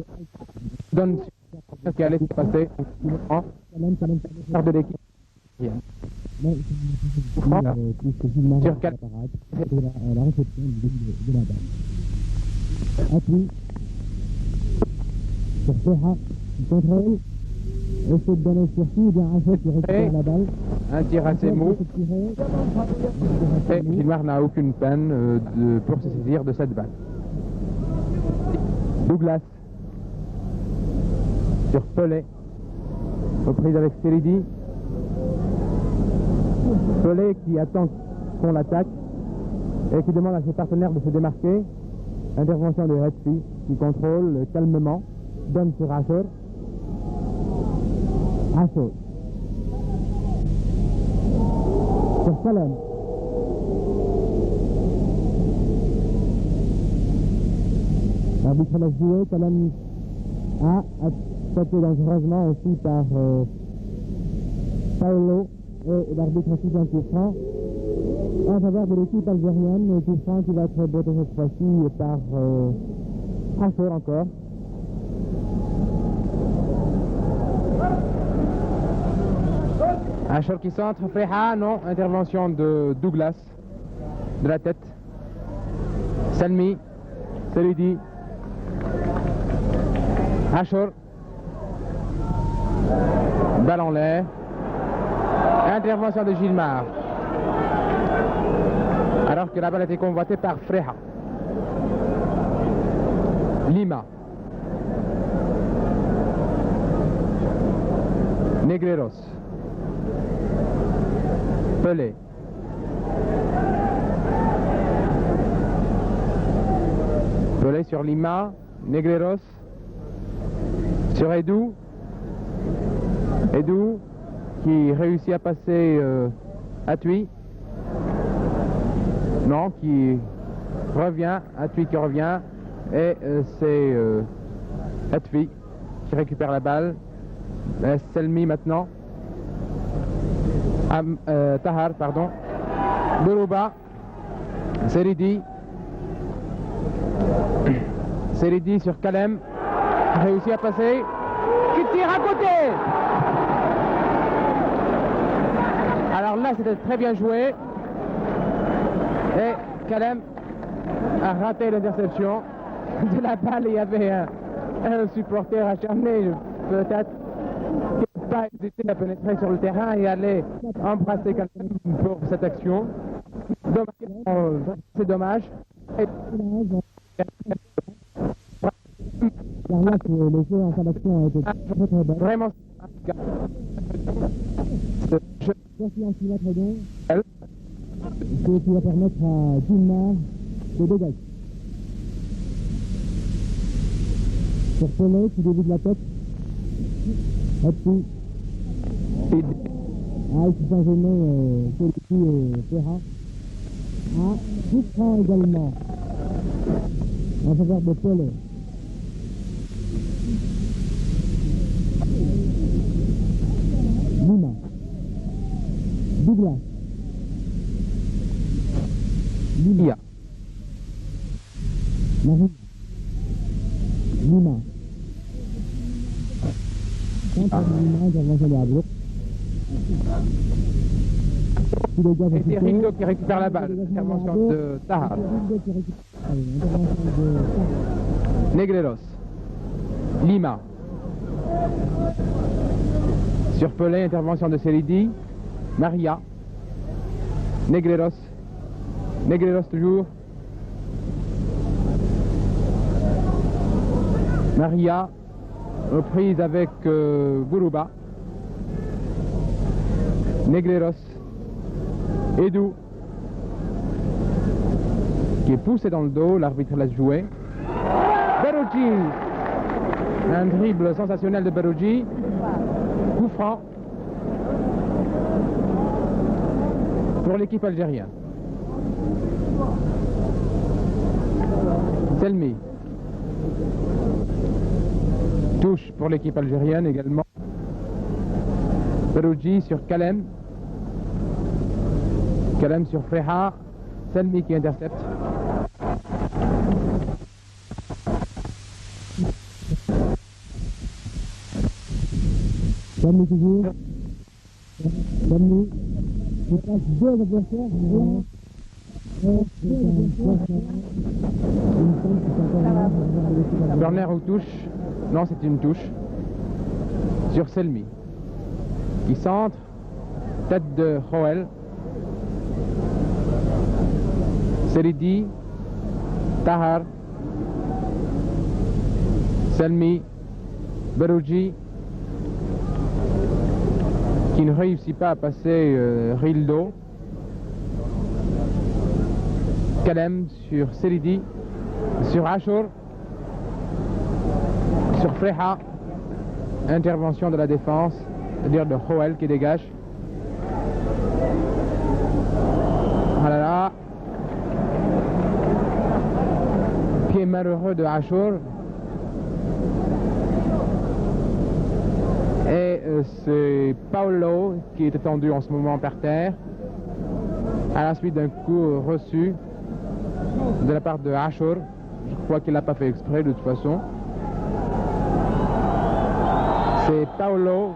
Donne ce qui allait se passer en faveur de l'équipe algérienne. Sur quel la réception de la balle. Appui sur Freja, il contrôle, essaie de donner sur qui, bien Achour qui récupère la balle. Un tir assez mou. Et Gilmar n'a aucune peine pour se saisir de cette balle. Douglas sur Pelé, reprise avec Seridi. Pelé qui attend qu'on l'attaque et qui demande à ses partenaires de se démarquer. Intervention de Hetfi qui contrôle calmement, donne sur Achour. Achour sur Kalem. L'arbitre l'a joué, Kalem a attaqué dangereusement aussi par Paolo, et l'arbitre aussi un coup franc en faveur de l'équipe algérienne, un coup franc qui va être botté cette fois-ci par Achour encore. Achour qui centre, Freja, non, intervention de Douglas, de la tête. Selmi, Seridi, Achour, balle en l'air, intervention de Gilmar, alors que la balle a été convoitée par Freja. Lima, Negreros, Pelé, Pelé sur Lima, Negreros sur Edou, Edou qui réussit à passer Atui, non, qui revient, Atui qui revient, et c'est Atui qui récupère la balle. Selmi maintenant, Tahar, pardon, Bourouba, Seridi, Seridi sur Kalem, réussit à passer, qui tire à côté. Alors là c'était très bien joué, et Kalem a raté l'interception de la balle. Il y avait un supporter acharné, peut-être, qui n'a pas hésité à pénétrer sur le terrain et aller embrasser quelqu'un pour cette action. C'est dommage. Car là, le jeu en fin d'action a été très très bon. Vraiment. Voici un kilomètre donc, ce qui va permettre à Dumas de dégager. Sur Pelé qui débute la tête. Et puis, il s'est pas gêné, celui-ci et Ferrat. Coup franc également en faveur de Pelé. Lima. Douglas. Lima. Marie. Lima. Contre Lima, intervention de Abrouk. Et c'est Ringo qui récupère la balle. Intervention de Tahar. Negreros. Lima. Sur Pelé, intervention de Seridi. Maria. Negreros. Negreros toujours. Maria. Reprise avec Bourouba. Negreros. Edou. Qui est poussé dans le dos. L'arbitre laisse jouer. Berouji. Un dribble sensationnel de Berouji. Coup franc pour l'équipe algérienne. Selmi. Touche pour l'équipe algérienne également. Berouji sur Kalem. Kalem sur Freha. Selmi qui intercepte. Selmi toujours. Selmi. Il passe deux adversaires. Corner ou touche? Non, c'est une touche. Sur Selmi. Qui centre. Tête de Joël. Seridi. Tahar. Selmi. Berouji. Qui ne réussit pas à passer Rildo. Kalem sur Seridi, sur Achour, sur Freha, intervention de la défense, c'est-à-dire de Joël qui dégage. Voilà là. Pied malheureux de Achour. Et c'est Paolo qui est étendu en ce moment par terre à la suite d'un coup reçu de la part de Achour. Je crois qu'il n'a pas fait exprès de toute façon. C'est Paolo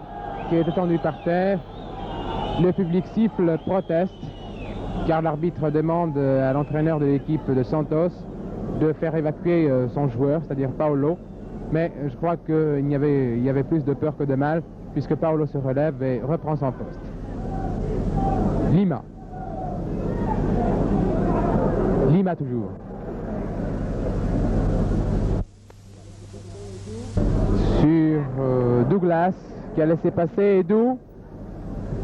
qui est étendu par terre. Le public siffle, proteste, car l'arbitre demande à l'entraîneur de l'équipe de Santos de faire évacuer son joueur, c'est-à-dire Paolo. Mais je crois qu'il y avait plus de peur que de mal, puisque Paolo se relève et reprend son poste. Lima. Lima toujours. Sur Douglas, qui a laissé passer Edou,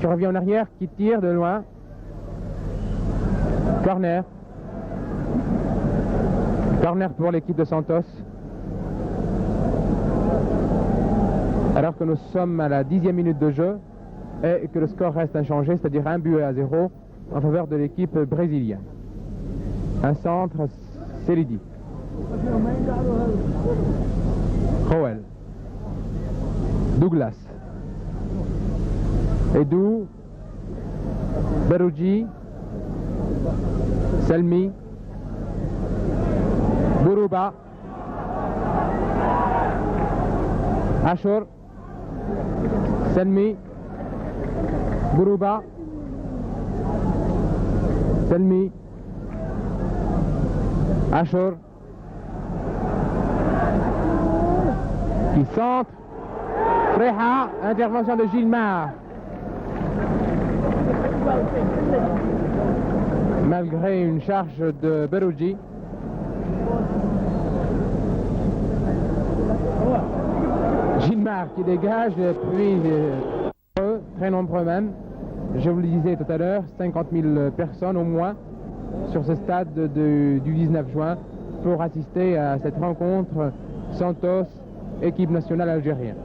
qui revient en arrière, qui tire de loin. Corner. Corner pour l'équipe de Santos. Alors que nous sommes à la 10e minute de jeu et que le score reste inchangé, c'est-à-dire 1-0 en faveur de l'équipe brésilienne. Un centre, Seridi. Joël. Douglas. Edou. Berouji. Selmi. Bourouba. Achour. Selmi. Bourouba. Selmi. Achour. qui centre. Freja, intervention de Gilmar. Malgré une charge de Berouji. Gilmar qui dégage, puis très nombreux même. Je vous le disais tout à l'heure, 50 000 personnes au moins sur ce stade du 19 juin pour assister à cette rencontre Santos, équipe nationale algérienne.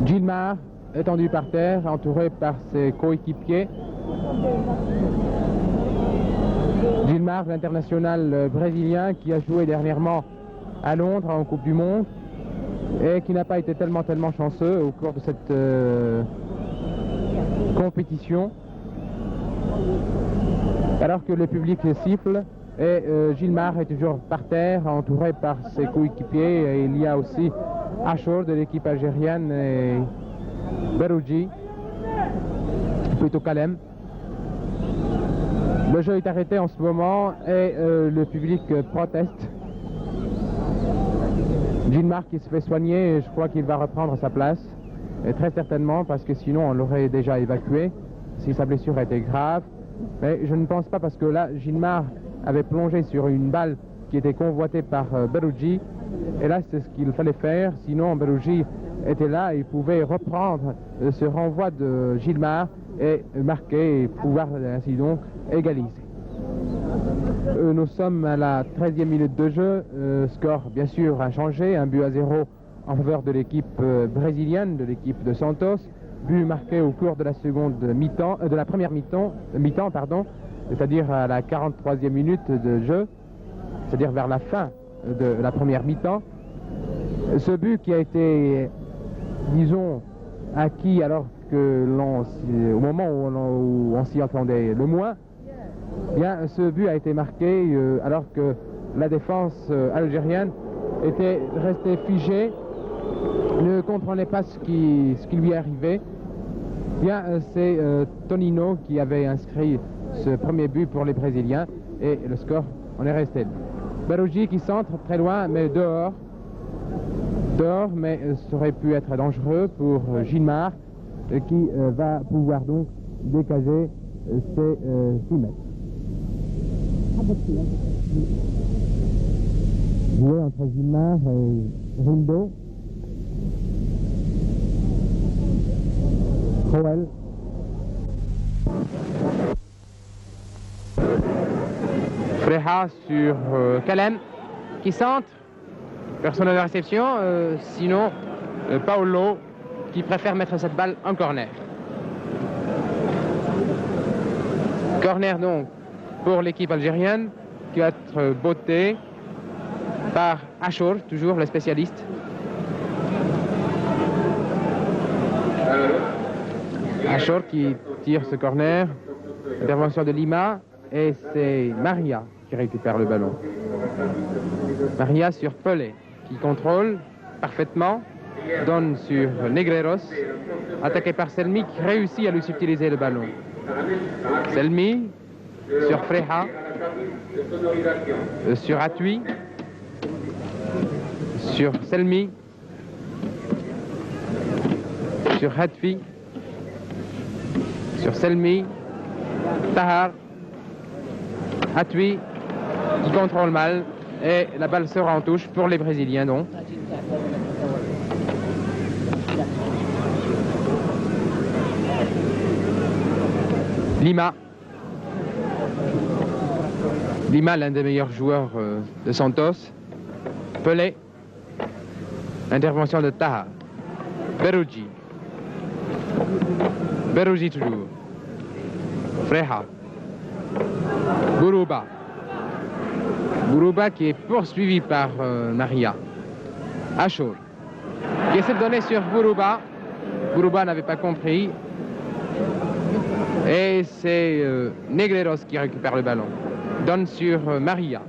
Gilmar étendu par terre, entouré par ses coéquipiers. Gilmar, l'international brésilien qui a joué dernièrement à Londres en Coupe du Monde et qui n'a pas été tellement chanceux au cours de cette compétition. Alors que le public siffle et Gilmar est toujours par terre, entouré par ses coéquipiers. Et il y a aussi Achour de l'équipe algérienne et Berouji, plutôt Kalem. Le jeu est arrêté en ce moment et le public proteste. Gilmar qui se fait soigner, je crois qu'il va reprendre sa place. Et très certainement, parce que sinon on l'aurait déjà évacué si sa blessure était grave. Mais je ne pense pas, parce que là, Gilmar avait plongé sur une balle qui était convoitée par Berouji. Et là, c'est ce qu'il fallait faire. Sinon, Berouji était là et il pouvait reprendre ce renvoi de Gilmar et marquer et pouvoir ainsi donc égaliser. Nous sommes à la 13e minute de jeu. Score, bien sûr, a changé. 1-0 en faveur de l'équipe brésilienne, de l'équipe de Santos. But marqué au cours de la seconde mi-temps, de la première mi-temps, c'est-à-dire à la 43e minute de jeu, c'est-à-dire vers la fin de la première mi-temps. Ce but qui a été, disons, acquis alors que au moment où on s'y attendait le moins, bien, ce but a été marqué alors que la défense algérienne était restée figée, ne comprenait pas ce qui lui arrivait. Bien, c'est Tonino qui avait inscrit ce premier but pour les Brésiliens et le score en est resté. Berouji qui centre très loin mais dehors, mais ça aurait pu être dangereux pour Gilmar qui va pouvoir donc décager ses 6 mètres. Joué entre Gilmar et Rildo. Joël. Freja sur Kalem qui centre. Personne à la réception, sinon Paolo qui préfère mettre cette balle en corner. Corner donc pour l'équipe algérienne qui va être bottée par Achour, toujours le spécialiste. Achour qui tire ce corner. Intervention de Lima et c'est Maria qui récupère le ballon. Maria sur Pelé qui contrôle parfaitement, donne sur Negreros, attaqué par Selmi qui réussit à lui subtiliser le ballon. Selmi sur Freja, sur Atui, sur Selmi, sur Hatfi, sur Selmi, Tahar, Atui qui contrôle mal et la balle sort en touche pour les Brésiliens donc. Lima, l'un des meilleurs joueurs de Santos. Pelé, intervention de Taha. Berouji toujours. Freja. Bourouba qui est poursuivi par Maria. Achour qui essaie de donner sur Bourouba. Bourouba n'avait pas compris. Et c'est Negreros qui récupère le ballon. Donne sur Maria.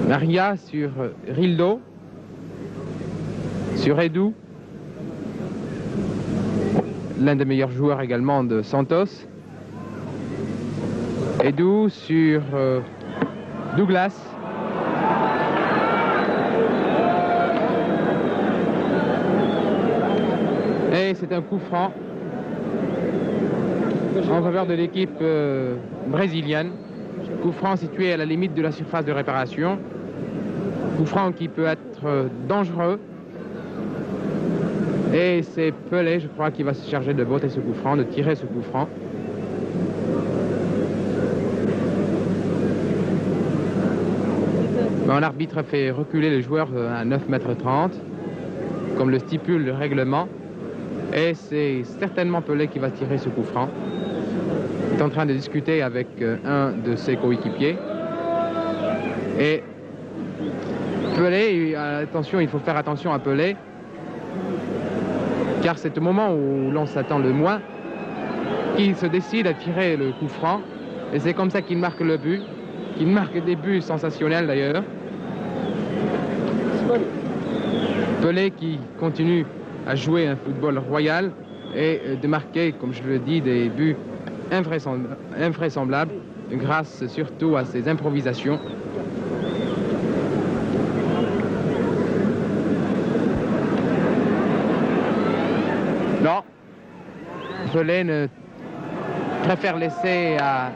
Maria sur Rildo. Sur Edu. L'un des meilleurs joueurs également de Santos. Edu sur Douglas. Et c'est un coup franc en faveur de l'équipe brésilienne. Coup franc situé à la limite de la surface de réparation. Coup franc qui peut être dangereux. Et c'est Pelé, je crois, qui va se charger de botter ce coup franc, de tirer ce coup franc. Bon, l'arbitre fait reculer les joueurs à 9,30 m, comme le stipule le règlement. Et c'est certainement Pelé qui va tirer ce coup franc. Il est en train de discuter avec un de ses coéquipiers. Et Pelé, attention, il faut faire attention à Pelé, car c'est au moment où l'on s'attend le moins qu'il se décide à tirer le coup franc. Et c'est comme ça qu'il marque le but, qu'il marque des buts sensationnels d'ailleurs. Pelé qui continue à jouer un football royal et de marquer, comme je le dis, des buts invraisemblables grâce surtout à ses improvisations. Non, Pelé ne préfère laisser à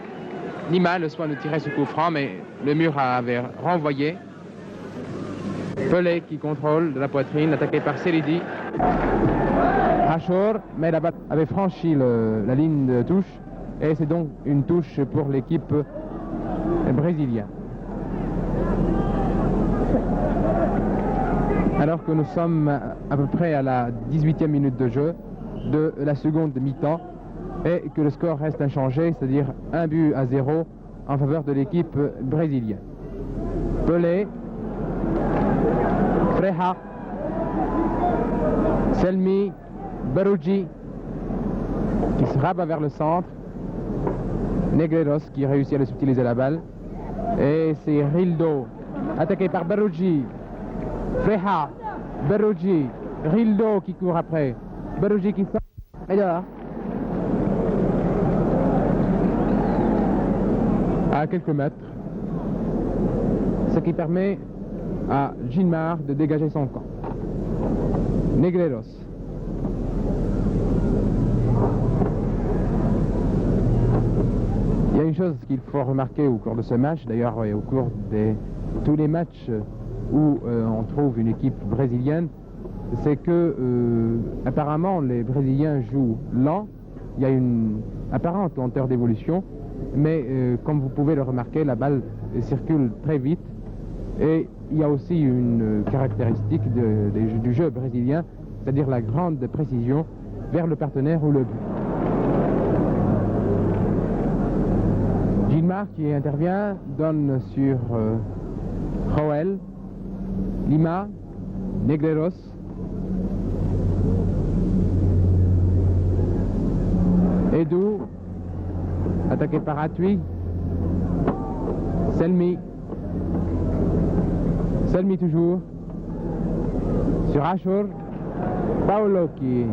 Lima le soin de tirer ce coup franc, mais le mur avait renvoyé. Pelé qui contrôle de la poitrine, attaqué par Selidi. Rachor, mais la balle avait franchi la ligne de touche, et c'est donc une touche pour l'équipe brésilienne. Alors que nous sommes à peu près à la 18e minute de jeu de la seconde mi-temps et que le score reste inchangé, c'est-à-dire 1-0 en faveur de l'équipe brésilienne. Pelé, Freja, Selmi, Barouji qui se rabat vers le centre, Negreiros qui réussit à le subtiliser la balle, et c'est Rildo attaqué par Barouji, Freja, Barouji, Rildo qui court après, Barouji qui sort, et là à quelques mètres, ce qui permet à Gilmar de dégager son camp. Negreiros. Il y a une chose qu'il faut remarquer au cours de ce match, d'ailleurs et au cours de tous les matchs où on trouve une équipe brésilienne, c'est que apparemment les Brésiliens jouent lent, il y a une apparente lenteur d'évolution, mais comme vous pouvez le remarquer, la balle circule très vite, et il y a aussi une caractéristique du jeu brésilien, c'est-à-dire la grande précision vers le partenaire ou le but. Gilmar qui intervient donne sur Joel, Lima, Negreiros, Edu, attaqué par Atui, Selmi toujours, sur Rachor, Paolo qui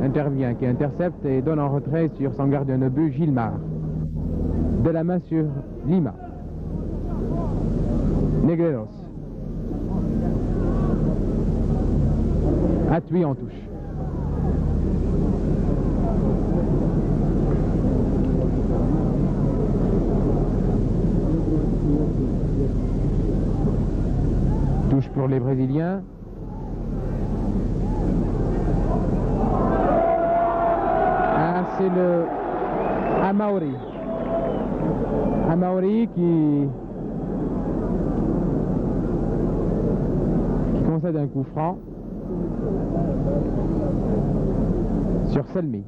intervient, qui intercepte et donne en retrait sur son gardien de but, Gilmar. De la main sur Lima. Negreiros. Atui en touche. Touche pour les Brésiliens. Ah, c'est le Amauri. Amauri qui concède un coup franc sur Selmi.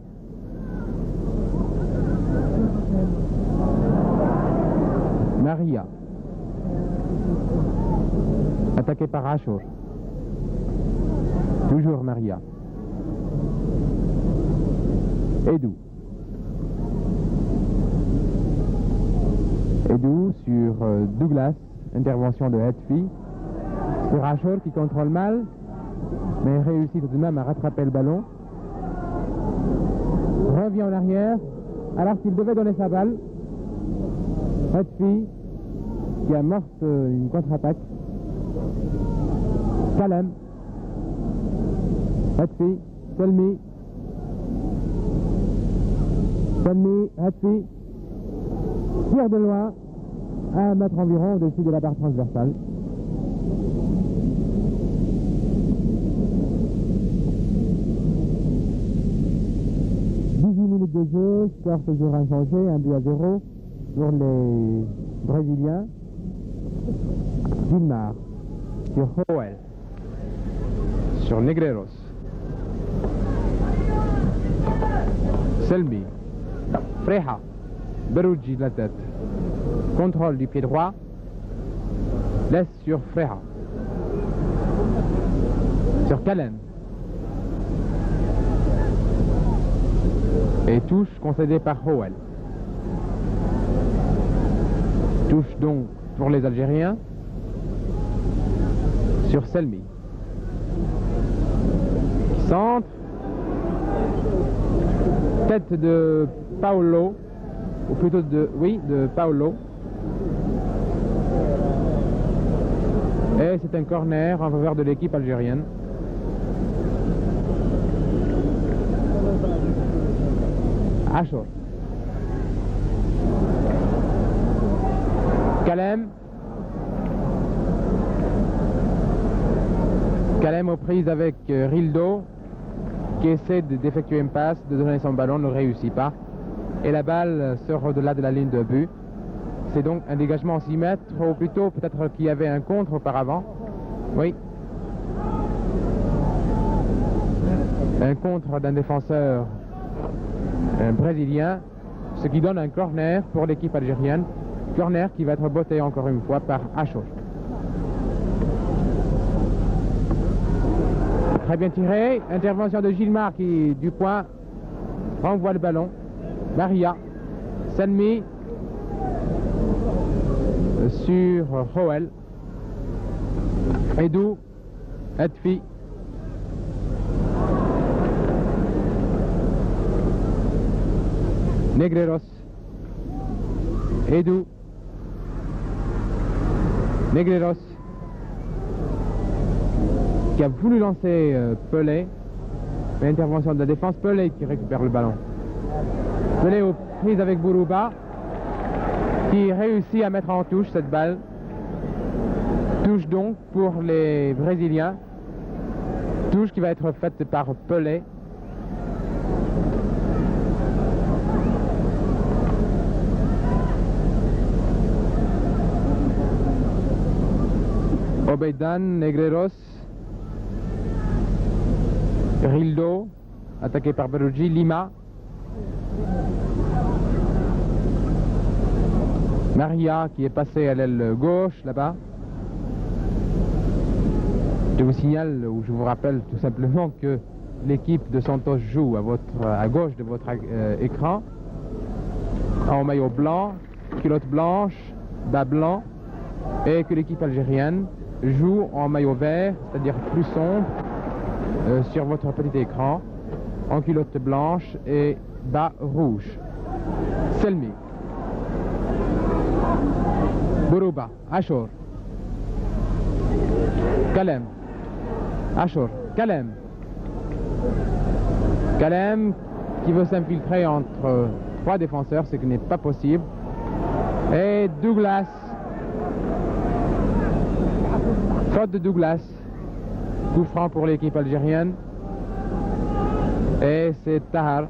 Maria, attaqué par Rachor. Toujours Maria. Edu sur Douglas, intervention de Hetfi. C'est Rachor qui contrôle mal, mais réussit tout de même à rattraper le ballon. Revient en arrière, alors qu'il devait donner sa balle. Hetfi, qui amorce une contre-attaque. Kalem, Hatfi, Selmi, Hatfi, tir de loin, à 1 mètre environ au-dessus de la barre transversale. Minutes de jeu, score toujours inchangé, 1-0 pour les Brésiliens. Gilmar sur Joel, sur Negreros, Selmi, Freja, Berugi de la tête, contrôle du pied droit, laisse sur Freja, sur Kalem. Et touche concédée par Joel. Touche donc pour les Algériens sur Selmi. Centre. Tête de Paolo, ou plutôt de Paolo. Et c'est un corner en faveur de l'équipe algérienne. Ashur. Kalem. Kalem aux prises avec Rildo, qui essaie d'effectuer une passe, de donner son ballon, ne réussit pas. Et la balle sort au-delà de la ligne de but. C'est donc un dégagement en 6 mètres, ou plutôt peut-être qu'il y avait un contre auparavant. Oui. Un contre d'un défenseur brésilien, ce qui donne un corner pour l'équipe algérienne. Corner qui va être botté encore une fois par Ashur. Très bien tiré. Intervention de Gilmar qui, du point, renvoie le ballon. Maria. Selmi sur Joel. Edou. Hatfi. Negreros. Edou. Negreros. Qui a voulu lancer Pelé. Mais intervention de la défense. Pelé qui récupère le ballon. Pelé aux prises avec Bourouba. Qui réussit à mettre en touche cette balle. Touche donc pour les Brésiliens. Touche qui va être faite par Pelé. Obeidan, Negreros, Rildo, attaqué par Berugi, Lima, Maria qui est passée à l'aile gauche là-bas. Je vous signale ou je vous rappelle tout simplement que l'équipe de Santos joue à gauche de votre écran, en maillot blanc, culotte blanche, bas blanc, et que l'équipe algérienne joue en maillot vert, c'est-à-dire plus sombre, sur votre petit écran, en culotte blanche et bas rouge. Selmi. Bourouba, Ashur. Kalem. Ashur. Kalem. Kalem qui veut s'infiltrer entre 3 défenseurs, ce qui n'est pas possible. Et Douglas. Faute de Douglas. Coup franc pour l'équipe algérienne. Et c'est Tahar.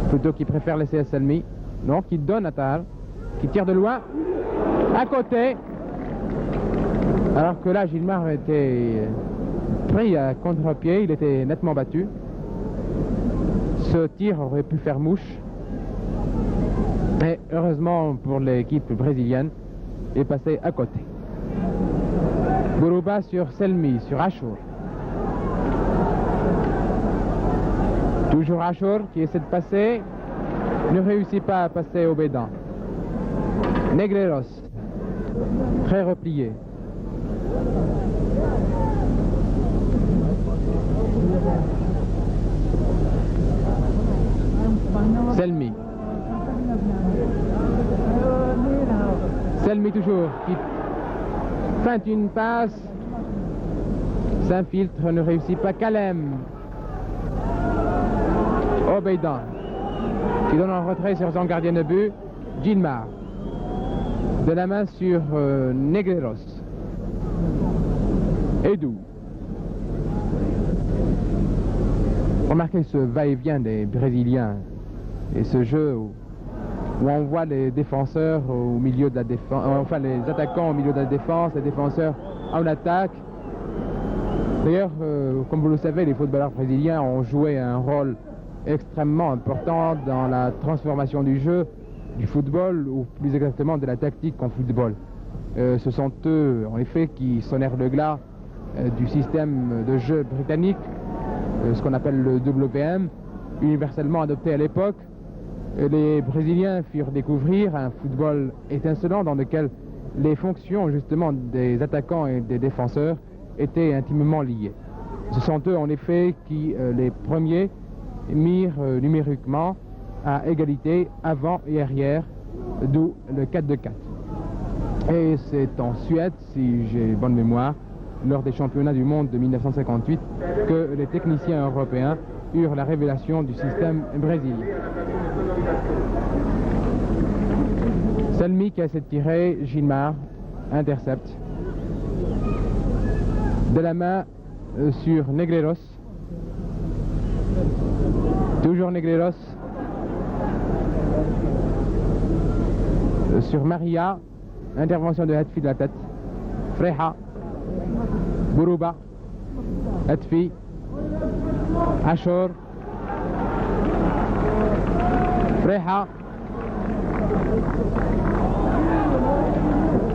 Plutôt qui préfère laisser à Selmi. Non, qui donne à Tahar. Qui tire de loin. À côté. Alors que là, Gilmar était pris à contre-pied. Il était nettement battu. Ce tir aurait pu faire mouche. Mais heureusement pour l'équipe brésilienne, il est passé à côté. Bourouba sur Selmi, sur Ashur. Toujours Ashur qui essaie de passer, ne réussit pas à passer au Bédan. Negreros, très replié. Selmi. Selmi toujours, qui feinte une passe, s'infiltre, ne réussit pas. Kalem. Obeidan, qui donne en retrait sur son gardien de but, Gilmar. De la main sur Negreros. Edou. Remarquez ce va-et-vient des Brésiliens et ce jeu où on voit les défenseurs au milieu de la défense, enfin les attaquants au milieu de la défense, les défenseurs en attaque. D'ailleurs, comme vous le savez, les footballeurs brésiliens ont joué un rôle extrêmement important dans la transformation du jeu, du football, ou plus exactement de la tactique en football. Ce sont eux, en effet, qui sonnèrent le glas du système de jeu britannique, ce qu'on appelle le WM, universellement adopté à l'époque. Les Brésiliens firent découvrir un football étincelant dans lequel les fonctions justement des attaquants et des défenseurs étaient intimement liées. Ce sont eux en effet qui, les premiers, mirent numériquement à égalité avant et arrière, d'où le 4-2-4. Et c'est en Suède, si j'ai bonne mémoire, lors des championnats du monde de 1958, que les techniciens européens eurent la révélation du système brésilien. Selmi qui a essayé de tirer, Gilmar intercepte. De la main sur Negreros. Toujours Negreros. Sur Maria, intervention de Hatfi de la tête. Freha. Bourouba. Hatfi. Ashor. Freha.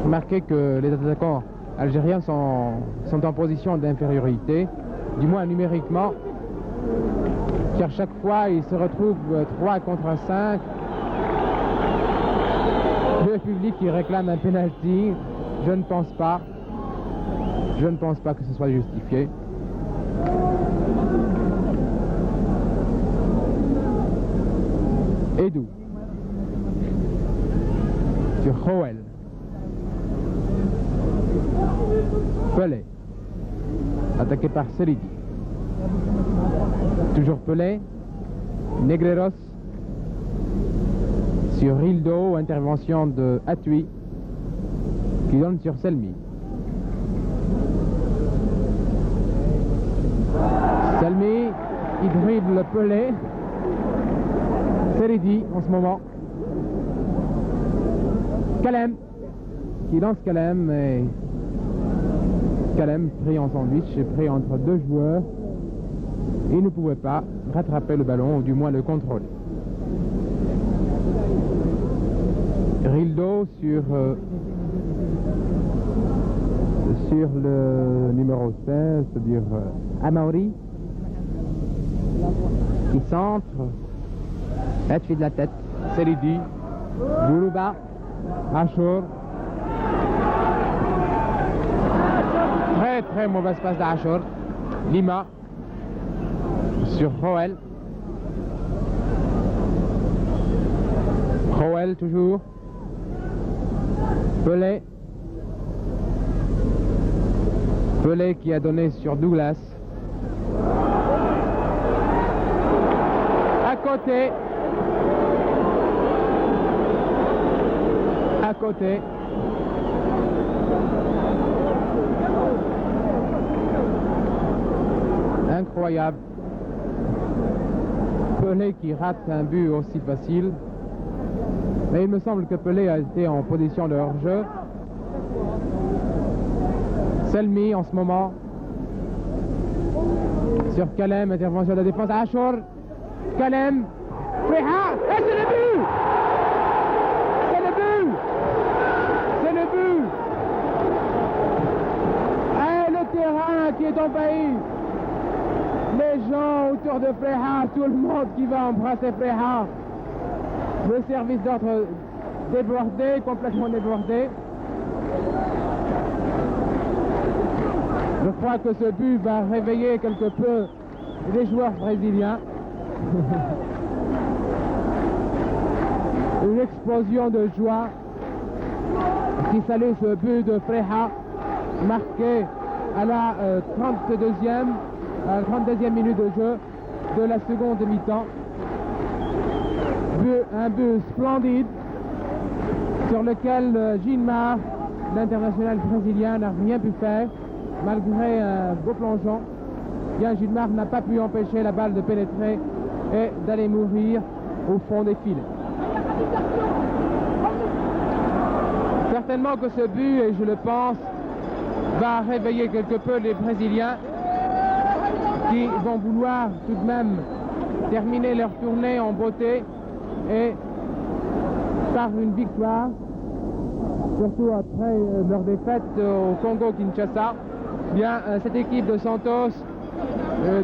Remarquez que les attaquants algériens sont en position d'infériorité, du moins numériquement, car chaque fois ils se retrouvent 3 contre 5. Le public qui réclame un penalty, je ne pense pas que ce soit justifié. Edou sur Joel. Pelé, attaqué par Seridi. Toujours Pelé. Negreros sur Rildo, intervention de Atui qui donne sur Selmi. Selmi, il dribble Pelé. Seridi en ce moment. Kalem qui lance Kalem et Kalem pris en sandwich et pris entre deux joueurs. Il ne pouvait pas rattraper le ballon ou du moins le contrôler. Rildo sur le numéro 16, c'est-à-dire Amauri, qui centre, Hatfi de la tête, Seridi, Bourouba, Ashur. Très très mauvaise passe d'Ashur. Lima sur Joel. Joel toujours. Pelé. Pelé qui a donné sur Douglas. À côté. À côté. Incroyable. Pelé qui rate un but aussi facile. Mais il me semble que Pelé a été en position de hors-jeu. Selmi en ce moment. Sur Kalem, intervention de la défense. Ashur. Kalem. Freha. Et c'est le but! C'est le but! C'est le but! Et le terrain qui est envahi. Les gens autour de Freha, tout le monde qui va embrasser Freha. Le service d'ordre débordé, complètement débordé. Je crois que ce but va réveiller quelque peu les joueurs brésiliens. Une explosion de joie. qui salue ce but de Freja, marqué à la 32e minute de jeu de la seconde mi-temps. Un but splendide sur lequel Gilmar, l'international brésilien, n'a rien pu faire malgré un beau plongeon. Bien, Gilmar n'a pas pu empêcher la balle de pénétrer et d'aller mourir au fond des filets. Certainement que ce but, et je le pense, va réveiller quelque peu les Brésiliens qui vont vouloir tout de même terminer leur tournée en beauté et par une victoire, surtout après leur défaite au Congo-Kinshasa. Bien, cette équipe de Santos,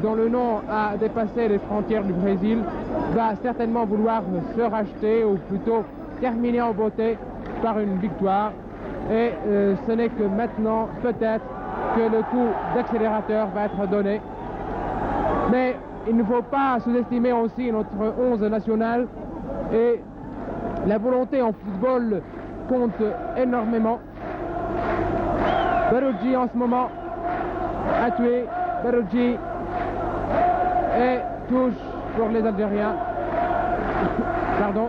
dont le nom a dépassé les frontières du Brésil, va certainement vouloir se racheter, ou plutôt terminer en beauté par une victoire. Et ce n'est que maintenant, peut-être, que le coup d'accélérateur va être donné. Mais il ne faut pas sous-estimer aussi notre 11 national, et la volonté en football compte énormément. Beruji en ce moment a tué, Beruji, et touche pour les Algériens. Pardon.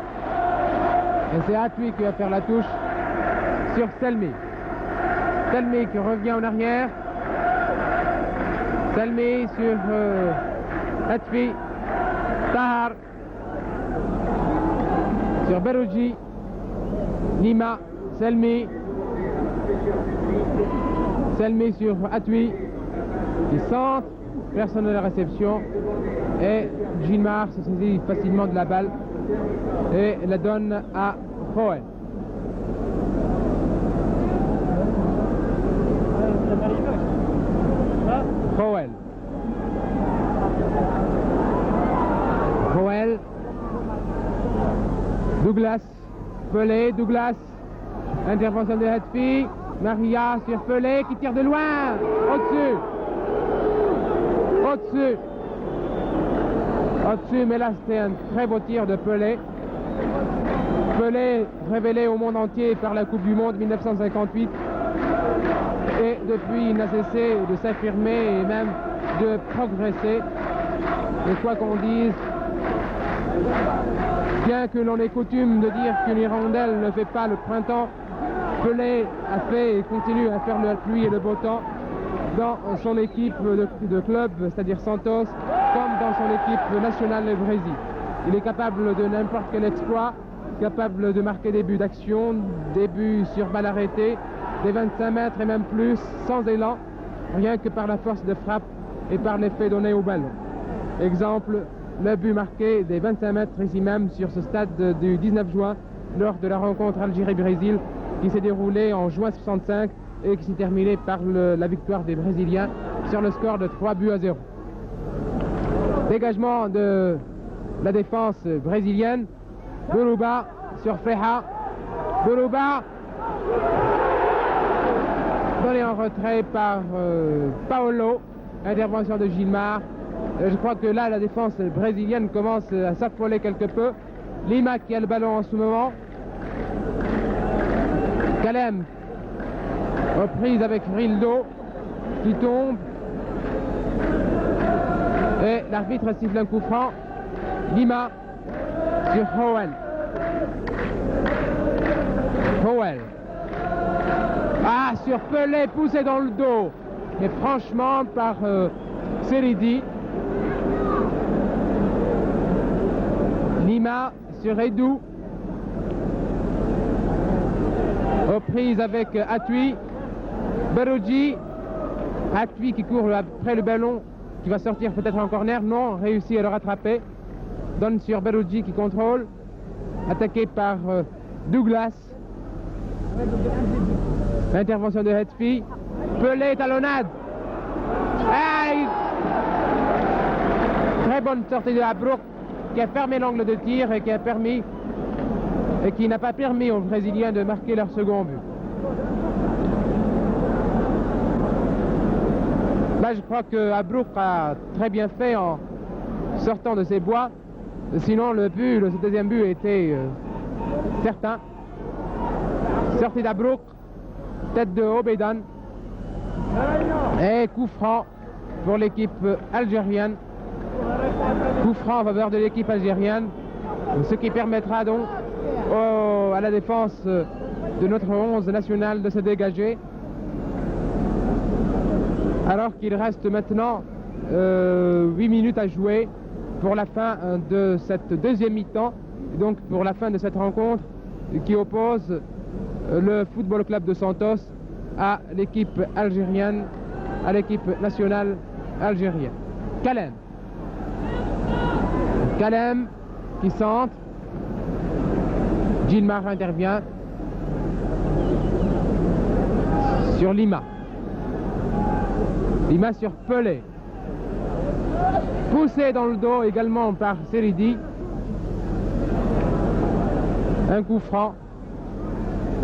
Et c'est Atui qui va faire la touche sur Selmi. Selmi qui revient en arrière. Selmi sur Atui. Tahar sur Beruji. Nima. Selmi. Selmi sur Atui. Qui centre. Personne à la réception. Et Gilmar se saisit facilement de la balle et la donne à Joel. Joel. Joel. Douglas. Pelé. Douglas. Intervention de Hetfi. Maria sur Pelé qui tire de loin. Au-dessus. Au-dessus. Au-dessus, mais là c'était un très beau tir de Pelé. Pelé révélé au monde entier par la Coupe du Monde 1958. Et depuis, il n'a cessé de s'affirmer et même de progresser. Et quoi qu'on dise, bien que l'on ait coutume de dire qu'une hirondelle ne fait pas le printemps, Pelé a fait et continue à faire la pluie et le beau temps dans son équipe de club, c'est-à-dire Santos, comme dans son équipe nationale le Brésil. Il est capable de n'importe quel exploit, capable de marquer des buts d'action, des buts sur balle arrêtée, des 25 mètres et même plus, sans élan, rien que par la force de frappe et par l'effet donné au ballon. Exemple, le but marqué des 25 mètres ici même sur ce stade du 19 juin, lors de la rencontre Algérie-Brésil, qui s'est déroulée en juin 65 et qui s'est terminée par la victoire des Brésiliens sur le score de 3-0. Dégagement de la défense brésilienne. Borouba sur Freja. Borouba donné en retrait par Paolo. Intervention de Gilmar. Je crois que là la défense brésilienne commence à s'affoler quelque peu. Lima qui a le ballon en ce moment. Kalem reprise avec Rildo qui tombe. Et l'arbitre siffle un coup franc. Lima sur Joel. Joel. Ah, sur Pelé, poussé dans le dos. Et franchement, par Seridi. Lima sur Edou. Reprise avec Atui. Beruji. Atui qui court après le ballon, qui va sortir peut-être en corner. Non, réussit à le rattraper. Donne sur Beruji qui contrôle. Attaqué par Douglas. L'intervention de Hetfi. Pelé, talonnade. Très bonne sortie de Abrouk qui a fermé l'angle de tir et qui n'a pas permis aux Brésiliens de marquer leur second but. Là, je crois que Abrouk a très bien fait en sortant de ses bois. Sinon, le deuxième but était certain. Sortie d'Abrouk. tête de Obedan. Et coup franc pour l'équipe algérienne. Coup franc en faveur de l'équipe algérienne. Ce qui permettra donc à la défense de notre 11 national de se dégager. Alors qu'il reste maintenant 8 minutes à jouer pour la fin de cette deuxième mi-temps, donc pour la fin de cette rencontre qui oppose le Football Club de Santos à l'équipe algérienne, à l'équipe nationale algérienne. Kalem qui centre. Gilmar intervient sur Lima. Lima sur Pelé. Poussé dans le dos également par Seridi. Un coup franc.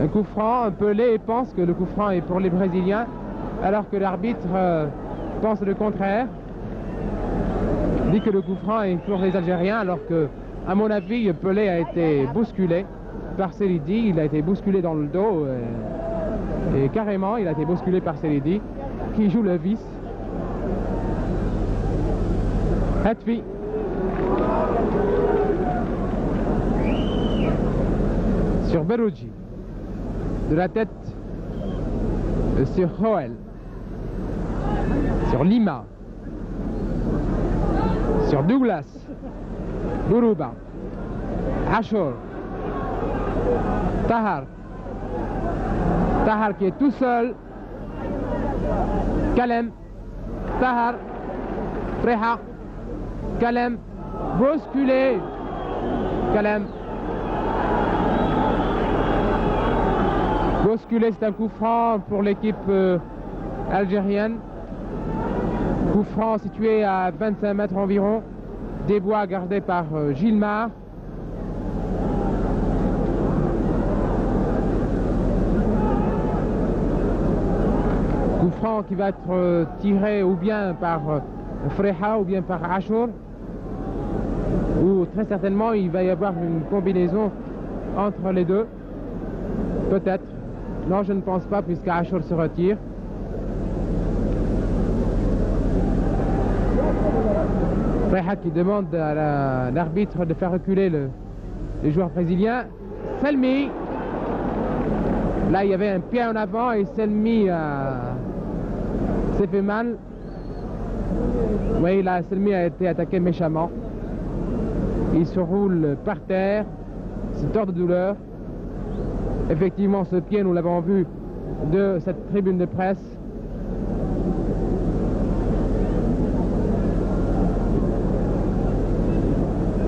Un coup franc. Pelé pense que le coup franc est pour les Brésiliens, alors que l'arbitre pense le contraire. Dit que le coup franc est pour les Algériens, alors que, à mon avis, Pelé a été bousculé par Seridi. Il a été bousculé dans le dos et carrément il a été bousculé par Seridi qui joue le vice. Hetfi. Sur Berouji. De la tête sur Joel. Sur Lima. Sur Douglas. Bourouba. Achour. Tahar. Tahar qui est tout seul. Kalem. Tahar. Freha. Kalem. Bousculé. Kalem. Bousculé, c'est un coup franc pour l'équipe algérienne. Coup franc situé à 25 mètres environ. Des bois gardés par Gilmar. Coup franc qui va être tiré ou bien par Freha ou bien par Achour. Ou très certainement il va y avoir une combinaison entre les deux. Peut-être. Non, je ne pense pas puisque Achour se retire. Freha qui demande à l'arbitre de faire reculer les joueurs brésiliens. Selmi. Là, il y avait un pied en avant et Selmi s'est fait mal. Oui, là, Selmi a été attaqué méchamment. Il se roule par terre, se tord de douleur. Effectivement, ce pied, nous l'avons vu de cette tribune de presse.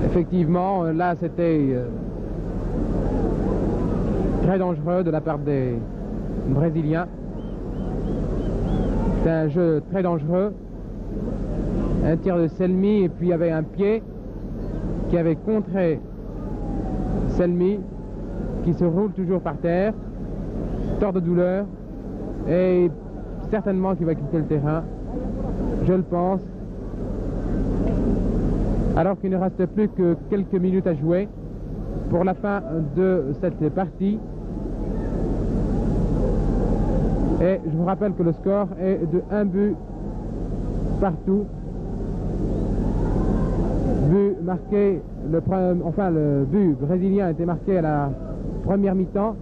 Effectivement, là, c'était très dangereux de la part des Brésiliens. C'est un jeu très dangereux. Un tir de Selmi et puis il y avait un pied qui avait contré Selmi qui se roule toujours par terre, tort de douleur et certainement qui va quitter le terrain, je le pense. Alors qu'il ne reste plus que quelques minutes à jouer pour la fin de cette partie. Et je vous rappelle que le score est de 1 but partout. But marqué, le but brésilien a été marqué à la première mi-temps.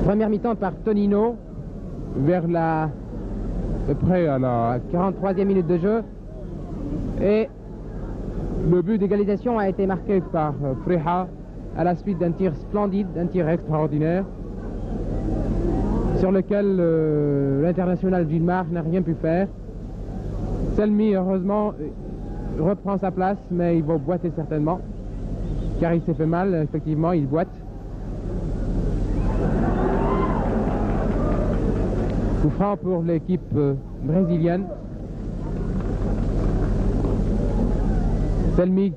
Première mi-temps par Tonino vers à peu près à la 43e minute de jeu. Et le but d'égalisation a été marqué par Freha à la suite d'un tir splendide, d'un tir extraordinaire sur lequel l'international Gilmar n'a rien pu faire. Selmi, heureusement, reprend sa place, mais il va boiter certainement, car il s'est fait mal, effectivement, il boite. Coup franc pour l'équipe brésilienne. Selmi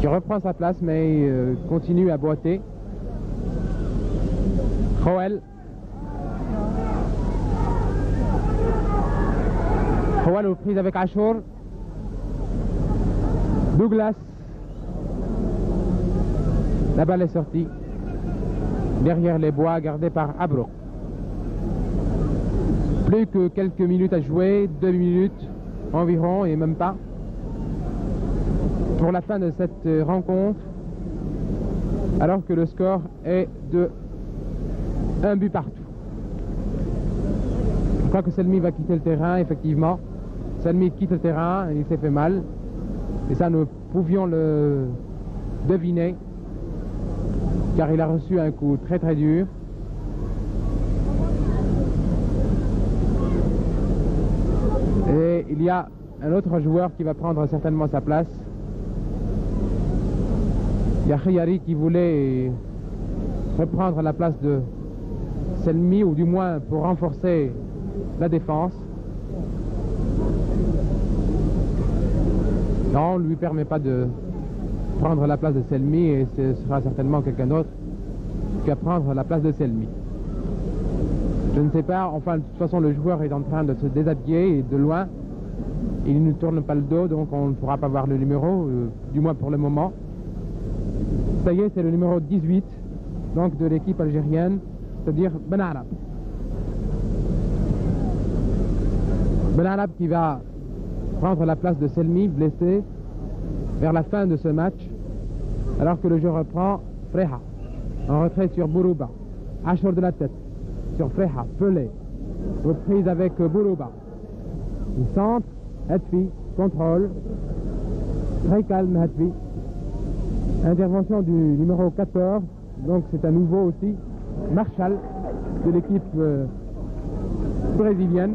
qui reprend sa place, mais continue à boiter. Joel. Joel aux prises avec Achour. La balle est sortie derrière les bois gardés par Abrouk. Plus que quelques minutes à jouer, 2 minutes environ et même pas, pour la fin de cette rencontre, alors que le score est de 1 but partout. Je crois que Selmi va quitter le terrain, effectivement. Selmi quitte le terrain, il s'est fait mal. Et ça, nous pouvions le deviner, car il a reçu un coup très très dur. Et il y a un autre joueur qui va prendre certainement sa place. Il y a Khiyari qui voulait reprendre la place de Selmi, ou du moins pour renforcer la défense. Non, on ne lui permet pas de prendre la place de Selmi, et ce sera certainement quelqu'un d'autre qui va prendre la place de Selmi. Je ne sais pas, enfin de toute façon le joueur est en train de se déshabiller, et de loin. Il ne tourne pas le dos, donc on ne pourra pas voir le numéro, du moins pour le moment. Ça y est, c'est le numéro 18 donc de l'équipe algérienne, c'est-à-dire Ben Arab. Ben Arab qui va prendre la place de Selmi, blessé, vers la fin de ce match, alors que le jeu reprend. Freha, en retrait sur Bourouba, Achour de la tête, sur Freha, Pelé, reprise avec Bourouba. Il centre, Hetfi, contrôle, très calme Hetfi. Intervention du numéro 14, donc c'est à nouveau aussi Marshall de l'équipe brésilienne.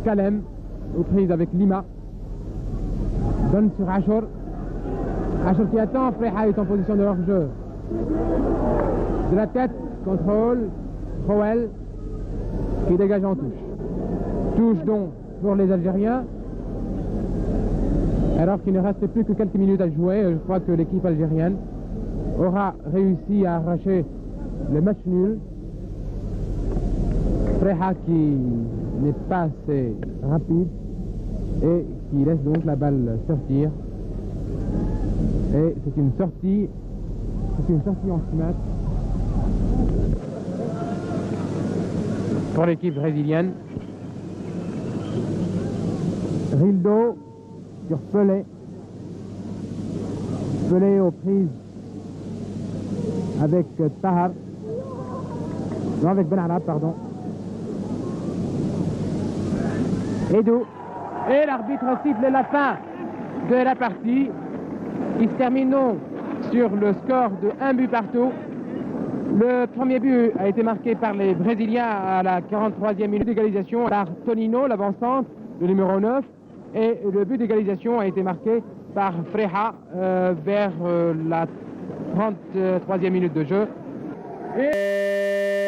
Kalem, aux prises avec Lima, donne sur Achour. Achour qui attend, Freha est en position de hors-jeu. De la tête, contrôle, Crowell qui dégage en touche. Touche donc pour les Algériens. Alors qu'il ne reste plus que quelques minutes à jouer, je crois que l'équipe algérienne aura réussi à arracher le match nul. Freha qui n'est pas assez rapide et qui laisse donc la balle sortir. Et c'est une sortie en match pour l'équipe brésilienne. Rildo sur Pelé. Pelé aux prises avec Tahar. Non, avec Ben Arab, pardon. Edou. Et l'arbitre siffle la fin de la partie, qui se termine donc sur le score de 1 but partout. Le premier but a été marqué par les Brésiliens à la 43e minute d'égalisation par Tonino, l'avancante, le numéro 9. Et le but d'égalisation a été marqué par Freha vers la 33e minute de jeu. Et